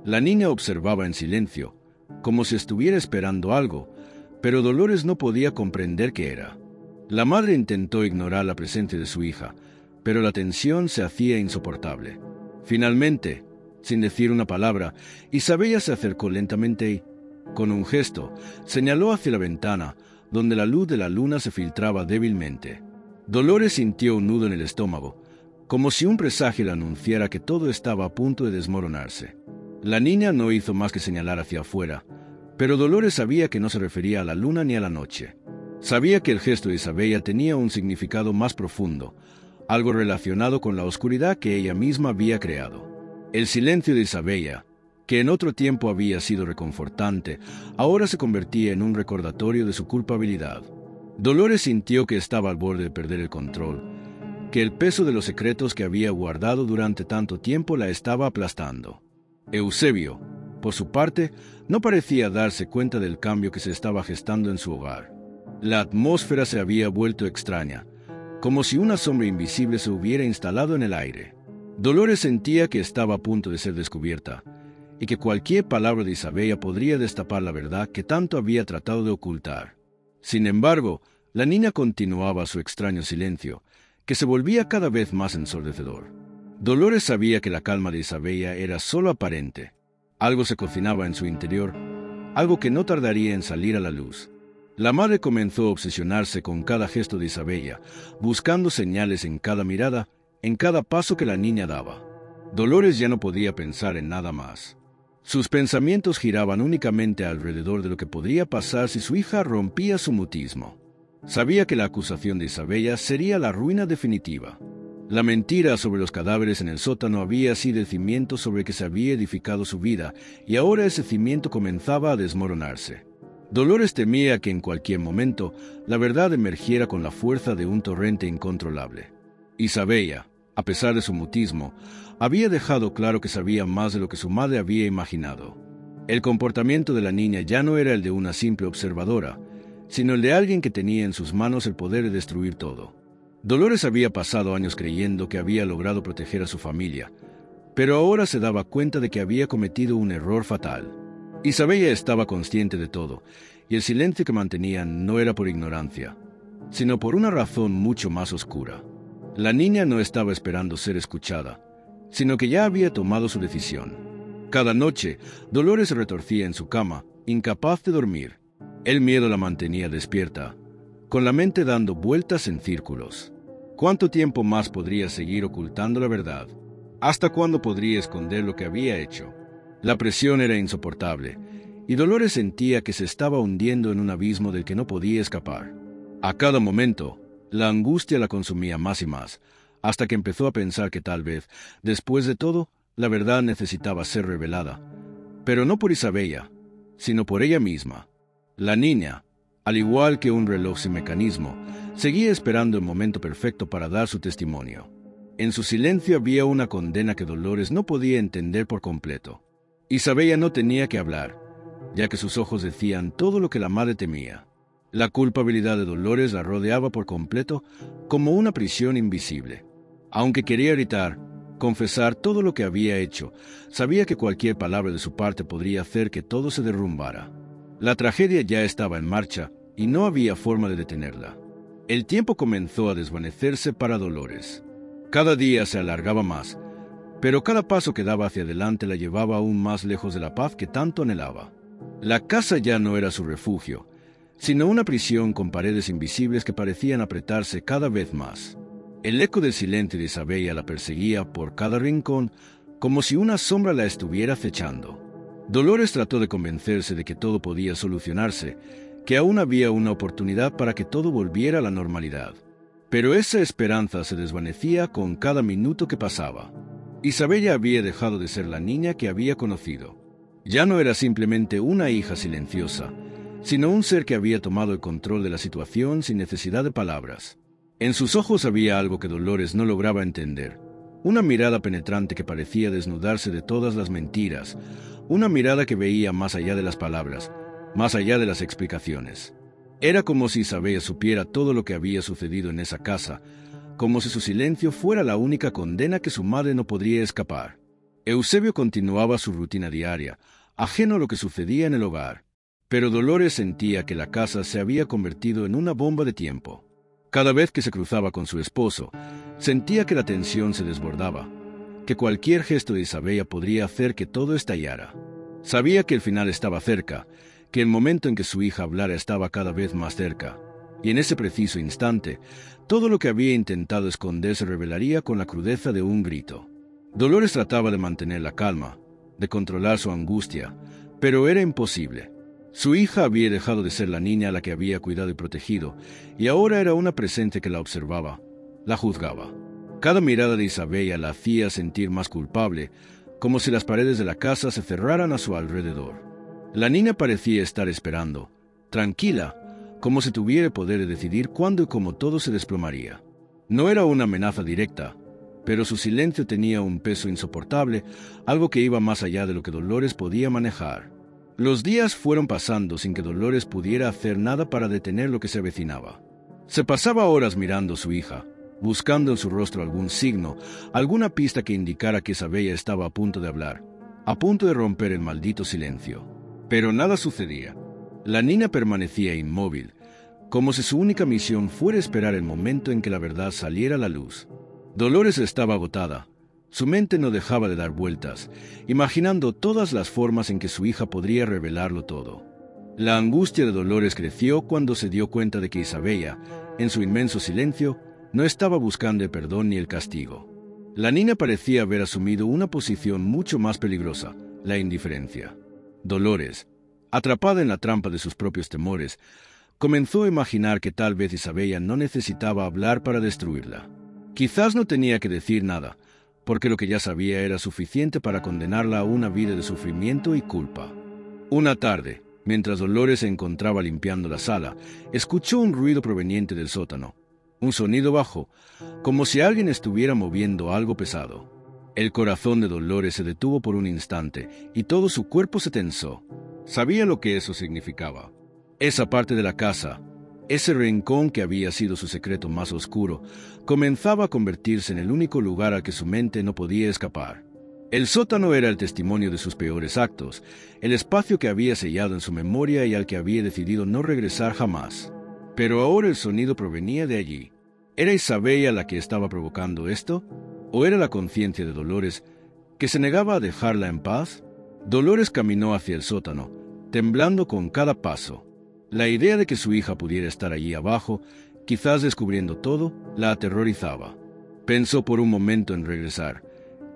La niña observaba en silencio, como si estuviera esperando algo, pero Dolores no podía comprender qué era. La madre intentó ignorar la presencia de su hija, pero la tensión se hacía insoportable. Finalmente, sin decir una palabra, Isabella se acercó lentamente y, con un gesto, señaló hacia la ventana, donde la luz de la luna se filtraba débilmente. Dolores sintió un nudo en el estómago, como si un presagio le anunciara que todo estaba a punto de desmoronarse. La niña no hizo más que señalar hacia afuera, pero Dolores sabía que no se refería a la luna ni a la noche. Sabía que el gesto de Isabella tenía un significado más profundo, algo relacionado con la oscuridad que ella misma había creado. El silencio de Isabella, que en otro tiempo había sido reconfortante, ahora se convertía en un recordatorio de su culpabilidad. Dolores sintió que estaba al borde de perder el control, que el peso de los secretos que había guardado durante tanto tiempo la estaba aplastando. Eusebio, por su parte, no parecía darse cuenta del cambio que se estaba gestando en su hogar. La atmósfera se había vuelto extraña, como si una sombra invisible se hubiera instalado en el aire. Dolores sentía que estaba a punto de ser descubierta, y que cualquier palabra de Isabella podría destapar la verdad que tanto había tratado de ocultar. Sin embargo, la niña continuaba su extraño silencio, que se volvía cada vez más ensordecedor. Dolores sabía que la calma de Isabella era solo aparente. Algo se cocinaba en su interior, algo que no tardaría en salir a la luz. La madre comenzó a obsesionarse con cada gesto de Isabella, buscando señales en cada mirada, en cada paso que la niña daba. Dolores ya no podía pensar en nada más. Sus pensamientos giraban únicamente alrededor de lo que podría pasar si su hija rompía su mutismo. Sabía que la acusación de Isabella sería la ruina definitiva. La mentira sobre los cadáveres en el sótano había sido el cimiento sobre el que se había edificado su vida, y ahora ese cimiento comenzaba a desmoronarse. Dolores temía que en cualquier momento la verdad emergiera con la fuerza de un torrente incontrolable. Isabella, a pesar de su mutismo, había dejado claro que sabía más de lo que su madre había imaginado. El comportamiento de la niña ya no era el de una simple observadora, sino el de alguien que tenía en sus manos el poder de destruir todo. Dolores había pasado años creyendo que había logrado proteger a su familia, pero ahora se daba cuenta de que había cometido un error fatal. Isabella estaba consciente de todo, y el silencio que mantenían no era por ignorancia, sino por una razón mucho más oscura. La niña no estaba esperando ser escuchada, sino que ya había tomado su decisión. Cada noche, Dolores se retorcía en su cama, incapaz de dormir. El miedo la mantenía despierta, con la mente dando vueltas en círculos. ¿Cuánto tiempo más podría seguir ocultando la verdad? ¿Hasta cuándo podría esconder lo que había hecho? La presión era insoportable, y Dolores sentía que se estaba hundiendo en un abismo del que no podía escapar. A cada momento, la angustia la consumía más y más, hasta que empezó a pensar que tal vez, después de todo, la verdad necesitaba ser revelada. Pero no por Isabella, sino por ella misma. La niña, al igual que un reloj sin mecanismo, seguía esperando el momento perfecto para dar su testimonio. En su silencio había una condena que Dolores no podía entender por completo. Isabella no tenía que hablar, ya que sus ojos decían todo lo que la madre temía. La culpabilidad de Dolores la rodeaba por completo como una prisión invisible. Aunque quería gritar, confesar todo lo que había hecho, sabía que cualquier palabra de su parte podría hacer que todo se derrumbara. La tragedia ya estaba en marcha y no había forma de detenerla. El tiempo comenzó a desvanecerse para Dolores. Cada día se alargaba más, pero cada paso que daba hacia adelante la llevaba aún más lejos de la paz que tanto anhelaba. La casa ya no era su refugio, sino una prisión con paredes invisibles que parecían apretarse cada vez más. El eco del silencio de Isabella la perseguía por cada rincón, como si una sombra la estuviera acechando. Dolores trató de convencerse de que todo podía solucionarse, que aún había una oportunidad para que todo volviera a la normalidad. Pero esa esperanza se desvanecía con cada minuto que pasaba. Isabella había dejado de ser la niña que había conocido. Ya no era simplemente una hija silenciosa, sino un ser que había tomado el control de la situación sin necesidad de palabras. En sus ojos había algo que Dolores no lograba entender. Una mirada penetrante que parecía desnudarse de todas las mentiras, una mirada que veía más allá de las palabras, más allá de las explicaciones. Era como si Isabella supiera todo lo que había sucedido en esa casa, como si su silencio fuera la única condena que su madre no podría escapar. Eusebio continuaba su rutina diaria, ajeno a lo que sucedía en el hogar, pero Dolores sentía que la casa se había convertido en una bomba de tiempo. Cada vez que se cruzaba con su esposo, sentía que la tensión se desbordaba, que cualquier gesto de Isabella podría hacer que todo estallara. Sabía que el final estaba cerca, que el momento en que su hija hablara estaba cada vez más cerca, y en ese preciso instante, todo lo que había intentado esconder se revelaría con la crudeza de un grito. Dolores trataba de mantener la calma, de controlar su angustia, pero era imposible. Su hija había dejado de ser la niña a la que había cuidado y protegido, y ahora era una presencia que la observaba, la juzgaba. Cada mirada de Isabella la hacía sentir más culpable, como si las paredes de la casa se cerraran a su alrededor. La niña parecía estar esperando, tranquila, como si tuviera el poder de decidir cuándo y cómo todo se desplomaría. No era una amenaza directa, pero su silencio tenía un peso insoportable, algo que iba más allá de lo que Dolores podía manejar. Los días fueron pasando sin que Dolores pudiera hacer nada para detener lo que se avecinaba. Se pasaba horas mirando a su hija, buscando en su rostro algún signo, alguna pista que indicara que Isabella estaba a punto de hablar, a punto de romper el maldito silencio. Pero nada sucedía. La niña permanecía inmóvil, como si su única misión fuera esperar el momento en que la verdad saliera a la luz. Dolores estaba agotada. Su mente no dejaba de dar vueltas, imaginando todas las formas en que su hija podría revelarlo todo. La angustia de Dolores creció cuando se dio cuenta de que Isabella, en su inmenso silencio, no estaba buscando el perdón ni el castigo. La niña parecía haber asumido una posición mucho más peligrosa, la indiferencia. Dolores, atrapada en la trampa de sus propios temores, comenzó a imaginar que tal vez Isabella no necesitaba hablar para destruirla. Quizás no tenía que decir nada, porque lo que ya sabía era suficiente para condenarla a una vida de sufrimiento y culpa. Una tarde, mientras Dolores se encontraba limpiando la sala, escuchó un ruido proveniente del sótano, un sonido bajo, como si alguien estuviera moviendo algo pesado. El corazón de Dolores se detuvo por un instante y todo su cuerpo se tensó. Sabía lo que eso significaba. Esa parte de la casa, ese rincón que había sido su secreto más oscuro, comenzaba a convertirse en el único lugar al que su mente no podía escapar. El sótano era el testimonio de sus peores actos, el espacio que había sellado en su memoria y al que había decidido no regresar jamás. Pero ahora el sonido provenía de allí. ¿Era Isabella la que estaba provocando esto? ¿O era la conciencia de Dolores, que se negaba a dejarla en paz? Dolores caminó hacia el sótano, temblando con cada paso. La idea de que su hija pudiera estar allí abajo, quizás descubriendo todo, la aterrorizaba. Pensó por un momento en regresar,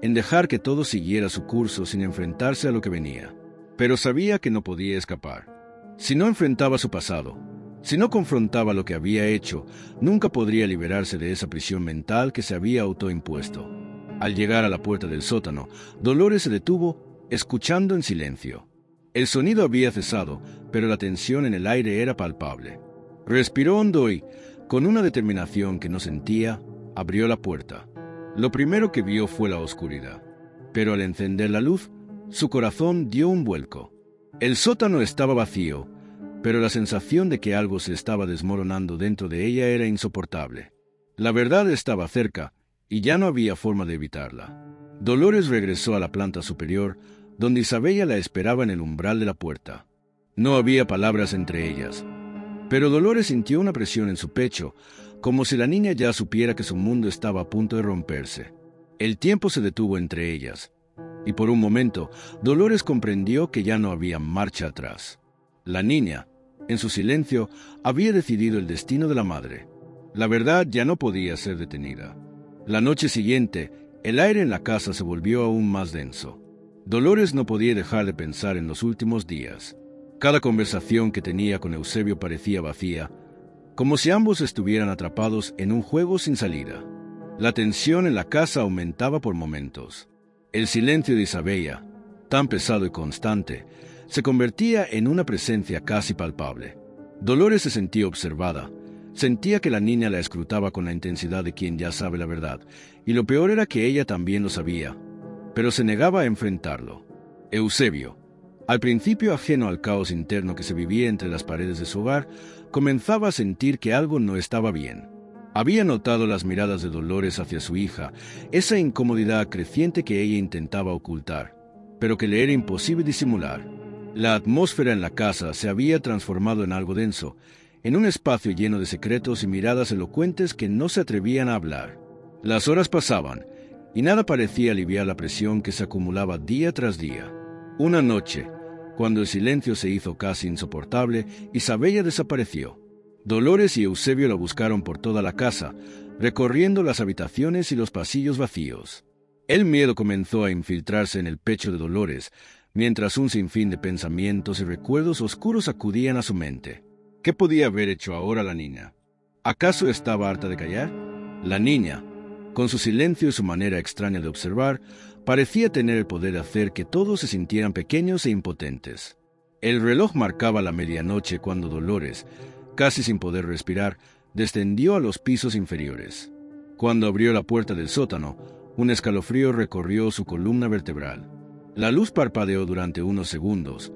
en dejar que todo siguiera su curso sin enfrentarse a lo que venía. Pero sabía que no podía escapar. Si no enfrentaba su pasado, Si no confrontaba lo que había hecho, nunca podría liberarse de esa prisión mental que se había autoimpuesto. Al llegar a la puerta del sótano, Dolores se detuvo, escuchando en silencio. El sonido había cesado, pero la tensión en el aire era palpable. Respiró hondo y, con una determinación que no sentía, abrió la puerta. Lo primero que vio fue la oscuridad, pero al encender la luz, su corazón dio un vuelco. El sótano estaba vacío, pero la sensación de que algo se estaba desmoronando dentro de ella era insoportable. La verdad estaba cerca, y ya no había forma de evitarla. Dolores regresó a la planta superior, donde Isabella la esperaba en el umbral de la puerta. No había palabras entre ellas, pero Dolores sintió una presión en su pecho, como si la niña ya supiera que su mundo estaba a punto de romperse. El tiempo se detuvo entre ellas, y por un momento Dolores comprendió que ya no había marcha atrás. La niña, en su silencio, había decidido el destino de la madre. La verdad ya no podía ser detenida. La noche siguiente, el aire en la casa se volvió aún más denso. Dolores no podía dejar de pensar en los últimos días. Cada conversación que tenía con Eusebio parecía vacía, como si ambos estuvieran atrapados en un juego sin salida. La tensión en la casa aumentaba por momentos. El silencio de Isabella, tan pesado y constante, se convertía en una presencia casi palpable. Dolores se sentía observada. Sentía que la niña la escrutaba con la intensidad de quien ya sabe la verdad, y lo peor era que ella también lo sabía, pero se negaba a enfrentarlo. Eusebio, al principio ajeno al caos interno que se vivía entre las paredes de su hogar, comenzaba a sentir que algo no estaba bien. Había notado las miradas de Dolores hacia su hija, esa incomodidad creciente que ella intentaba ocultar, pero que le era imposible disimular. La atmósfera en la casa se había transformado en algo denso, en un espacio lleno de secretos y miradas elocuentes que no se atrevían a hablar. Las horas pasaban, y nada parecía aliviar la presión que se acumulaba día tras día. Una noche, cuando el silencio se hizo casi insoportable, Isabella desapareció. Dolores y Eusebio la buscaron por toda la casa, recorriendo las habitaciones y los pasillos vacíos. El miedo comenzó a infiltrarse en el pecho de Dolores, mientras un sinfín de pensamientos y recuerdos oscuros acudían a su mente. ¿Qué podía haber hecho ahora la niña? ¿Acaso estaba harta de callar? La niña, con su silencio y su manera extraña de observar, parecía tener el poder de hacer que todos se sintieran pequeños e impotentes. El reloj marcaba la medianoche cuando Dolores, casi sin poder respirar, descendió a los pisos inferiores. Cuando abrió la puerta del sótano, un escalofrío recorrió su columna vertebral. La luz parpadeó durante unos segundos,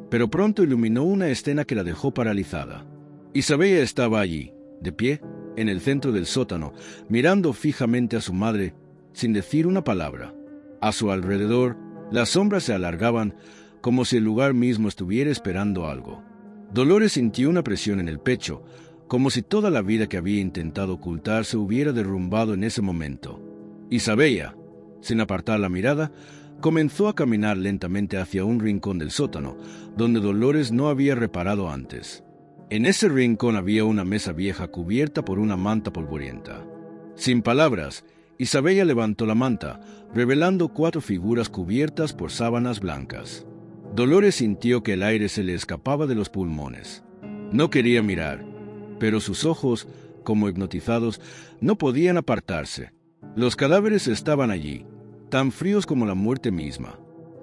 pero pronto iluminó una escena que la dejó paralizada. Isabella estaba allí, de pie, en el centro del sótano, mirando fijamente a su madre, sin decir una palabra. A su alrededor, las sombras se alargaban, como si el lugar mismo estuviera esperando algo. Dolores sintió una presión en el pecho, como si toda la vida que había intentado ocultar se hubiera derrumbado en ese momento. Isabella, sin apartar la mirada, comenzó a caminar lentamente hacia un rincón del sótano, donde Dolores no había reparado antes. En ese rincón había una mesa vieja cubierta por una manta polvorienta. Sin palabras, Isabella levantó la manta, revelando 4 figuras cubiertas por sábanas blancas. Dolores sintió que el aire se le escapaba de los pulmones. No quería mirar, pero sus ojos, como hipnotizados, no podían apartarse. Los cadáveres estaban allí, tan fríos como la muerte misma.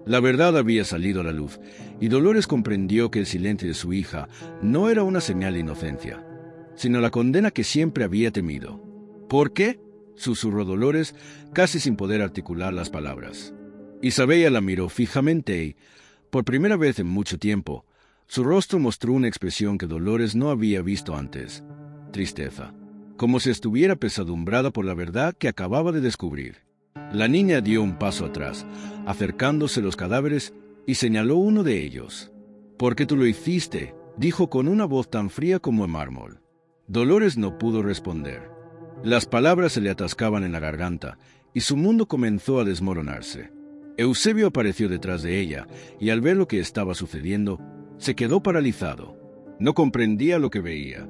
La verdad había salido a la luz, y Dolores comprendió que el silencio de su hija no era una señal de inocencia, sino la condena que siempre había temido. ¿Por qué?, susurró Dolores, casi sin poder articular las palabras. Isabella la miró fijamente y, por primera vez en mucho tiempo, su rostro mostró una expresión que Dolores no había visto antes: tristeza, como si estuviera pesadumbrada por la verdad que acababa de descubrir. La niña dio un paso atrás, acercándose a los cadáveres, y señaló uno de ellos. «¿Por qué tú lo hiciste?», dijo con una voz tan fría como el mármol. Dolores no pudo responder. Las palabras se le atascaban en la garganta, y su mundo comenzó a desmoronarse. Eusebio apareció detrás de ella, y al ver lo que estaba sucediendo, se quedó paralizado. No comprendía lo que veía.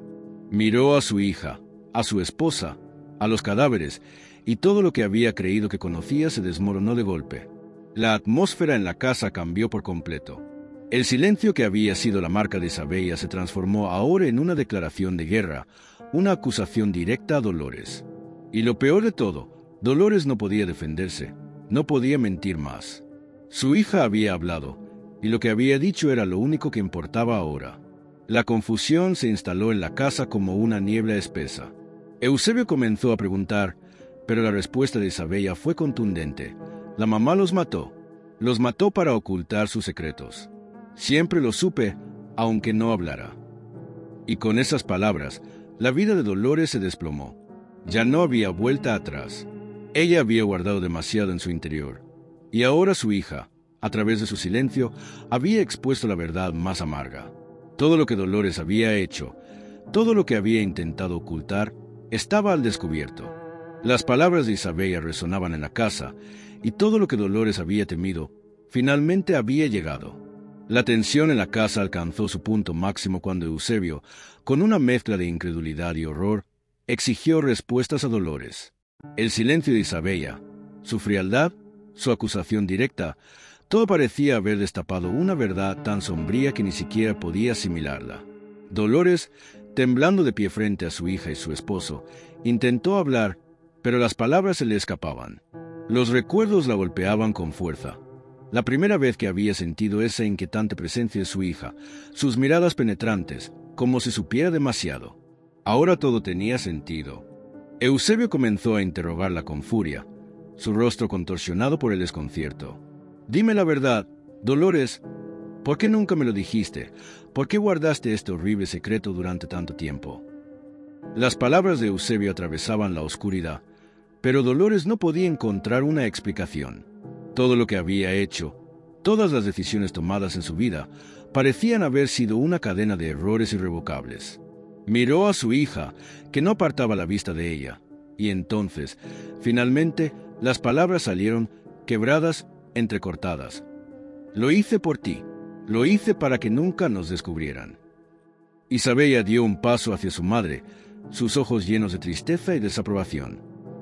Miró a su hija, a su esposa, a los cadáveres, y todo lo que había creído que conocía se desmoronó de golpe. La atmósfera en la casa cambió por completo. El silencio que había sido la marca de Isabella se transformó ahora en una declaración de guerra, una acusación directa a Dolores. Y lo peor de todo, Dolores no podía defenderse, no podía mentir más. Su hija había hablado, y lo que había dicho era lo único que importaba ahora. La confusión se instaló en la casa como una niebla espesa. Eusebio comenzó a preguntar, pero la respuesta de Isabella fue contundente. La mamá los mató para ocultar sus secretos. Siempre lo supe, aunque no hablara. Y con esas palabras, la vida de Dolores se desplomó. Ya no había vuelta atrás. Ella había guardado demasiado en su interior. Y ahora su hija, a través de su silencio, había expuesto la verdad más amarga. Todo lo que Dolores había hecho, todo lo que había intentado ocultar, estaba al descubierto. Las palabras de Isabella resonaban en la casa, y todo lo que Dolores había temido, finalmente había llegado. La tensión en la casa alcanzó su punto máximo cuando Eusebio, con una mezcla de incredulidad y horror, exigió respuestas a Dolores. El silencio de Isabella, su frialdad, su acusación directa, todo parecía haber destapado una verdad tan sombría que ni siquiera podía asimilarla. Dolores, temblando de pie frente a su hija y su esposo, intentó hablar, pero las palabras se le escapaban. Los recuerdos la golpeaban con fuerza. La primera vez que había sentido esa inquietante presencia de su hija, sus miradas penetrantes, como si supiera demasiado. Ahora todo tenía sentido. Eusebio comenzó a interrogarla con furia, su rostro contorsionado por el desconcierto. «Dime la verdad, Dolores, ¿por qué nunca me lo dijiste? ¿Por qué guardaste este horrible secreto durante tanto tiempo?» Las palabras de Eusebio atravesaban la oscuridad, pero Dolores no podía encontrar una explicación. Todo lo que había hecho, todas las decisiones tomadas en su vida, parecían haber sido una cadena de errores irrevocables. Miró a su hija, que no apartaba la vista de ella, y entonces, finalmente, las palabras salieron quebradas, entrecortadas. «Lo hice por ti, lo hice para que nunca nos descubrieran». Isabella dio un paso hacia su madre, sus ojos llenos de tristeza y desaprobación.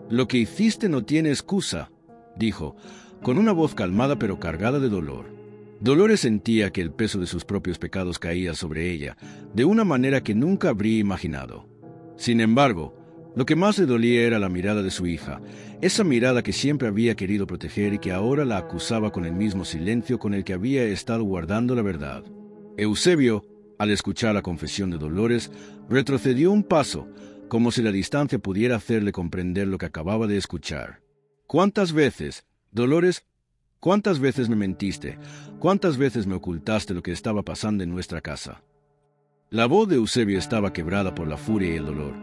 «Lo que hiciste no tiene excusa», dijo, con una voz calmada pero cargada de dolor. Dolores sentía que el peso de sus propios pecados caía sobre ella, de una manera que nunca habría imaginado. Sin embargo, lo que más le dolía era la mirada de su hija, esa mirada que siempre había querido proteger y que ahora la acusaba con el mismo silencio con el que había estado guardando la verdad. Eusebio, al escuchar la confesión de Dolores, retrocedió un paso, como si la distancia pudiera hacerle comprender lo que acababa de escuchar. «¿Cuántas veces, Dolores, cuántas veces me mentiste? ¿Cuántas veces me ocultaste lo que estaba pasando en nuestra casa?» La voz de Eusebio estaba quebrada por la furia y el dolor,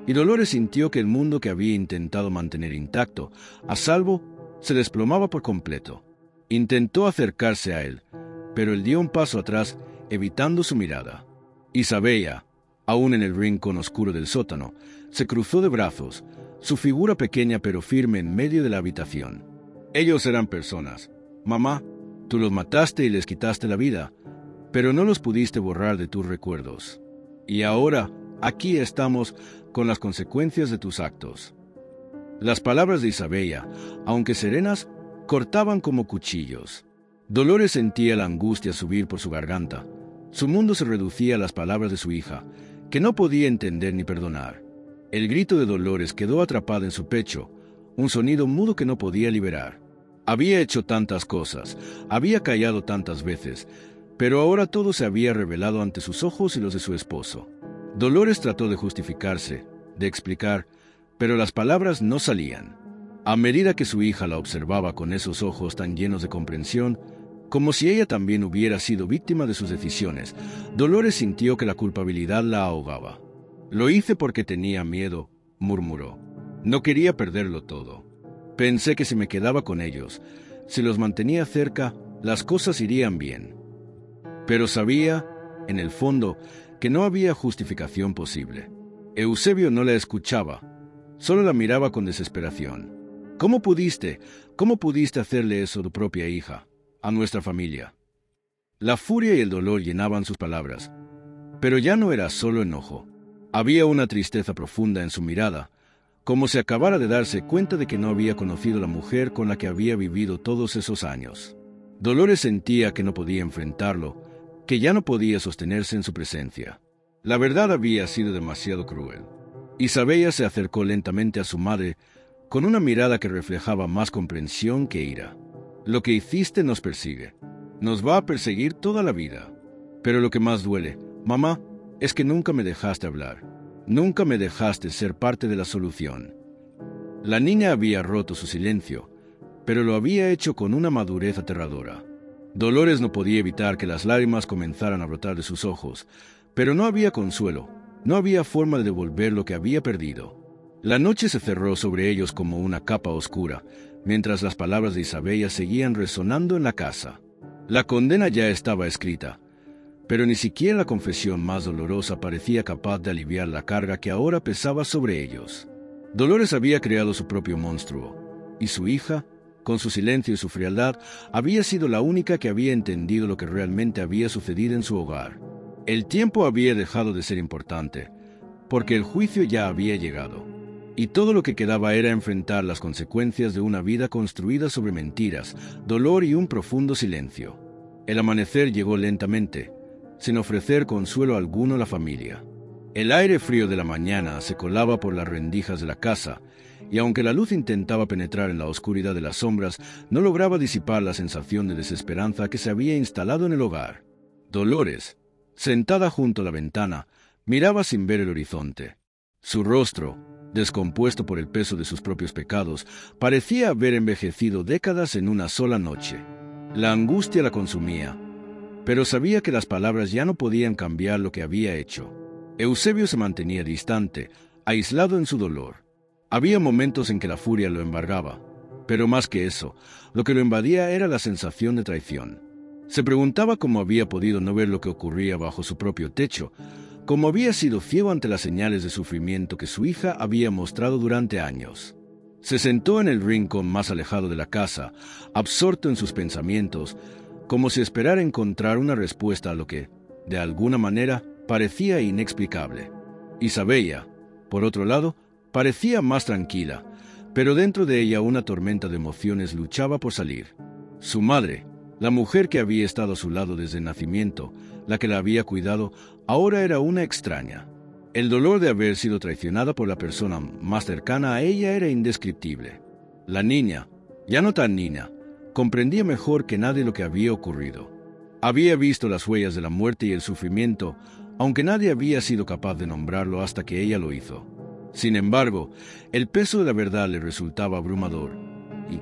y Dolores sintió que el mundo que había intentado mantener intacto, a salvo, se desplomaba por completo. Intentó acercarse a él, pero él dio un paso atrás, evitando su mirada. Isabella, aún en el rincón oscuro del sótano, se cruzó de brazos, su figura pequeña pero firme en medio de la habitación. «Ellos eran personas. Mamá, tú los mataste y les quitaste la vida, pero no los pudiste borrar de tus recuerdos. Y ahora, aquí estamos con las consecuencias de tus actos». Las palabras de Isabella, aunque serenas, cortaban como cuchillos. Dolores sentía la angustia subir por su garganta. Su mundo se reducía a las palabras de su hija, que no podía entender ni perdonar. El grito de Dolores quedó atrapado en su pecho, un sonido mudo que no podía liberar. Había hecho tantas cosas, había callado tantas veces, pero ahora todo se había revelado ante sus ojos y los de su esposo. Dolores trató de justificarse, de explicar, pero las palabras no salían. A medida que su hija la observaba con esos ojos tan llenos de comprensión, como si ella también hubiera sido víctima de sus decisiones, Dolores sintió que la culpabilidad la ahogaba. «Lo hice porque tenía miedo», murmuró. «No quería perderlo todo. Pensé que si me quedaba con ellos, si los mantenía cerca, las cosas irían bien». Pero sabía, en el fondo, que no había justificación posible. Eusebio no la escuchaba, solo la miraba con desesperación. ¿Cómo pudiste hacerle eso a tu propia hija, a nuestra familia?» La furia y el dolor llenaban sus palabras, pero ya no era solo enojo. Había una tristeza profunda en su mirada, como si acabara de darse cuenta de que no había conocido a la mujer con la que había vivido todos esos años. Dolores sentía que no podía enfrentarlo, que ya no podía sostenerse en su presencia. La verdad había sido demasiado cruel. Isabella se acercó lentamente a su madre con una mirada que reflejaba más comprensión que ira. Lo que hiciste nos persigue. Nos va a perseguir toda la vida. Pero lo que más duele, mamá, es que nunca me dejaste hablar. Nunca me dejaste ser parte de la solución. La niña había roto su silencio, pero lo había hecho con una madurez aterradora. Dolores no podía evitar que las lágrimas comenzaran a brotar de sus ojos, pero no había consuelo, no había forma de devolver lo que había perdido. La noche se cerró sobre ellos como una capa oscura, mientras las palabras de Isabella seguían resonando en la casa. La condena ya estaba escrita, pero ni siquiera la confesión más dolorosa parecía capaz de aliviar la carga que ahora pesaba sobre ellos. Dolores había creado su propio monstruo, y su hija, con su silencio y su frialdad, había sido la única que había entendido lo que realmente había sucedido en su hogar. El tiempo había dejado de ser importante, porque el juicio ya había llegado, y todo lo que quedaba era enfrentar las consecuencias de una vida construida sobre mentiras, dolor y un profundo silencio. El amanecer llegó lentamente, sin ofrecer consuelo alguno a la familia. El aire frío de la mañana se colaba por las rendijas de la casa, y aunque la luz intentaba penetrar en la oscuridad de las sombras, no lograba disipar la sensación de desesperanza que se había instalado en el hogar. Dolores, sentada junto a la ventana, miraba sin ver el horizonte. Su rostro, descompuesto por el peso de sus propios pecados, parecía haber envejecido décadas en una sola noche. La angustia la consumía, pero sabía que las palabras ya no podían cambiar lo que había hecho. Eusebio se mantenía distante, aislado en su dolor. Había momentos en que la furia lo embargaba, pero más que eso, lo que lo invadía era la sensación de traición. Se preguntaba cómo había podido no ver lo que ocurría bajo su propio techo, cómo había sido ciego ante las señales de sufrimiento que su hija había mostrado durante años. Se sentó en el rincón más alejado de la casa, absorto en sus pensamientos, como si esperara encontrar una respuesta a lo que, de alguna manera, parecía inexplicable. Isabella, por otro lado, parecía más tranquila, pero dentro de ella una tormenta de emociones luchaba por salir. Su madre, la mujer que había estado a su lado desde el nacimiento, la que la había cuidado, ahora era una extraña. El dolor de haber sido traicionada por la persona más cercana a ella era indescriptible. La niña, ya no tan niña, comprendía mejor que nadie lo que había ocurrido. Había visto las huellas de la muerte y el sufrimiento, aunque nadie había sido capaz de nombrarlo hasta que ella lo hizo. Sin embargo, el peso de la verdad le resultaba abrumador, y,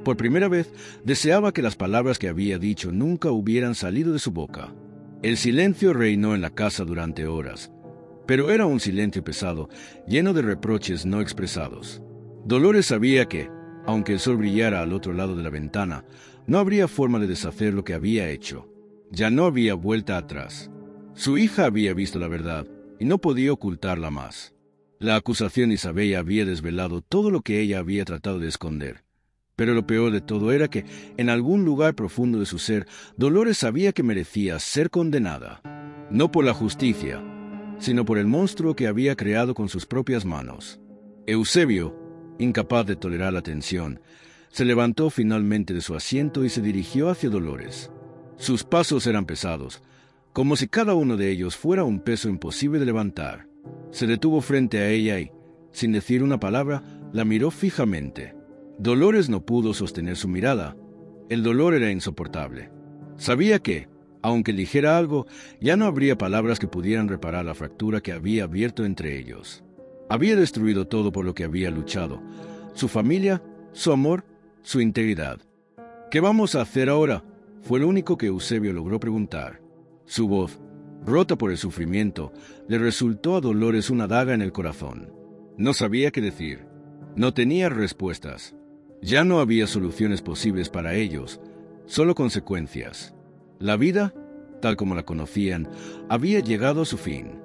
por primera vez, deseaba que las palabras que había dicho nunca hubieran salido de su boca. El silencio reinó en la casa durante horas, pero era un silencio pesado, lleno de reproches no expresados. Dolores sabía que, aunque el sol brillara al otro lado de la ventana, no habría forma de deshacer lo que había hecho. Ya no había vuelta atrás. Su hija había visto la verdad, y no podía ocultarla más. La acusación de Isabella había desvelado todo lo que ella había tratado de esconder. Pero lo peor de todo era que, en algún lugar profundo de su ser, Dolores sabía que merecía ser condenada. No por la justicia, sino por el monstruo que había creado con sus propias manos. Eusebio, incapaz de tolerar la tensión, se levantó finalmente de su asiento y se dirigió hacia Dolores. Sus pasos eran pesados, como si cada uno de ellos fuera un peso imposible de levantar. Se detuvo frente a ella y, sin decir una palabra, la miró fijamente. Dolores no pudo sostener su mirada. El dolor era insoportable. Sabía que, aunque dijera algo, ya no habría palabras que pudieran reparar la fractura que había abierto entre ellos. Había destruido todo por lo que había luchado: su familia, su amor, su integridad. ¿Qué vamos a hacer ahora?, fue lo único que Eusebio logró preguntar. Su voz, rota por el sufrimiento, le resultó a Dolores una daga en el corazón. No sabía qué decir. No tenía respuestas. Ya no había soluciones posibles para ellos, solo consecuencias. La vida, tal como la conocían, había llegado a su fin.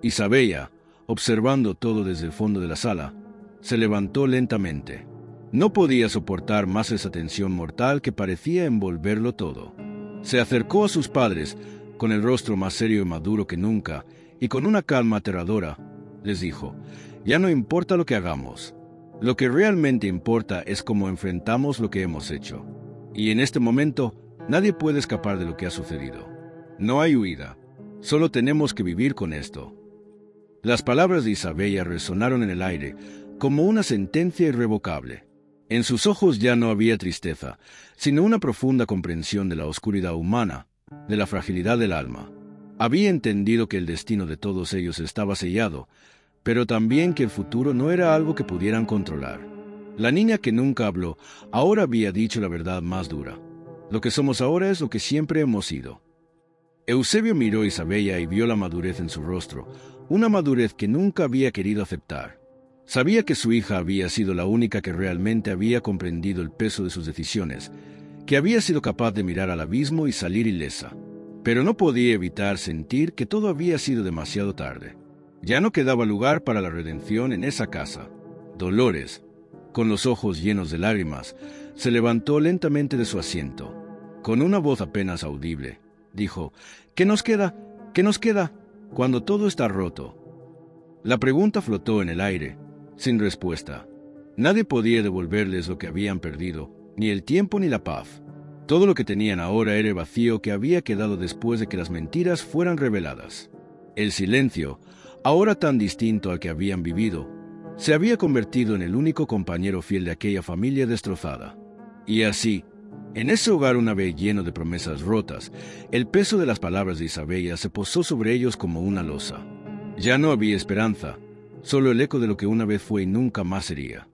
Isabella, observando todo desde el fondo de la sala, se levantó lentamente. No podía soportar más esa tensión mortal que parecía envolverlo todo. Se acercó a sus padres, con el rostro más serio y maduro que nunca, y con una calma aterradora, les dijo: «Ya no importa lo que hagamos. Lo que realmente importa es cómo enfrentamos lo que hemos hecho. Y en este momento, nadie puede escapar de lo que ha sucedido». No hay huida. Solo tenemos que vivir con esto. Las palabras de Isabella resonaron en el aire como una sentencia irrevocable. En sus ojos ya no había tristeza, sino una profunda comprensión de la oscuridad humana, de la fragilidad del alma. Había entendido que el destino de todos ellos estaba sellado, pero también que el futuro no era algo que pudieran controlar. La niña que nunca habló ahora había dicho la verdad más dura. Lo que somos ahora es lo que siempre hemos sido. Eusebio miró a Isabella y vio la madurez en su rostro, una madurez que nunca había querido aceptar. Sabía que su hija había sido la única que realmente había comprendido el peso de sus decisiones, que había sido capaz de mirar al abismo y salir ilesa. Pero no podía evitar sentir que todo había sido demasiado tarde. Ya no quedaba lugar para la redención en esa casa. Dolores, con los ojos llenos de lágrimas, se levantó lentamente de su asiento. Con una voz apenas audible, dijo: ¿Qué nos queda? ¿Qué nos queda cuando todo está roto? La pregunta flotó en el aire, sin respuesta. Nadie podía devolverles lo que habían perdido, ni el tiempo ni la paz. Todo lo que tenían ahora era el vacío que había quedado después de que las mentiras fueran reveladas. El silencio, ahora tan distinto al que habían vivido, se había convertido en el único compañero fiel de aquella familia destrozada. Y así, en ese hogar una vez lleno de promesas rotas, el peso de las palabras de Isabella se posó sobre ellos como una losa. Ya no había esperanza, solo el eco de lo que una vez fue y nunca más sería.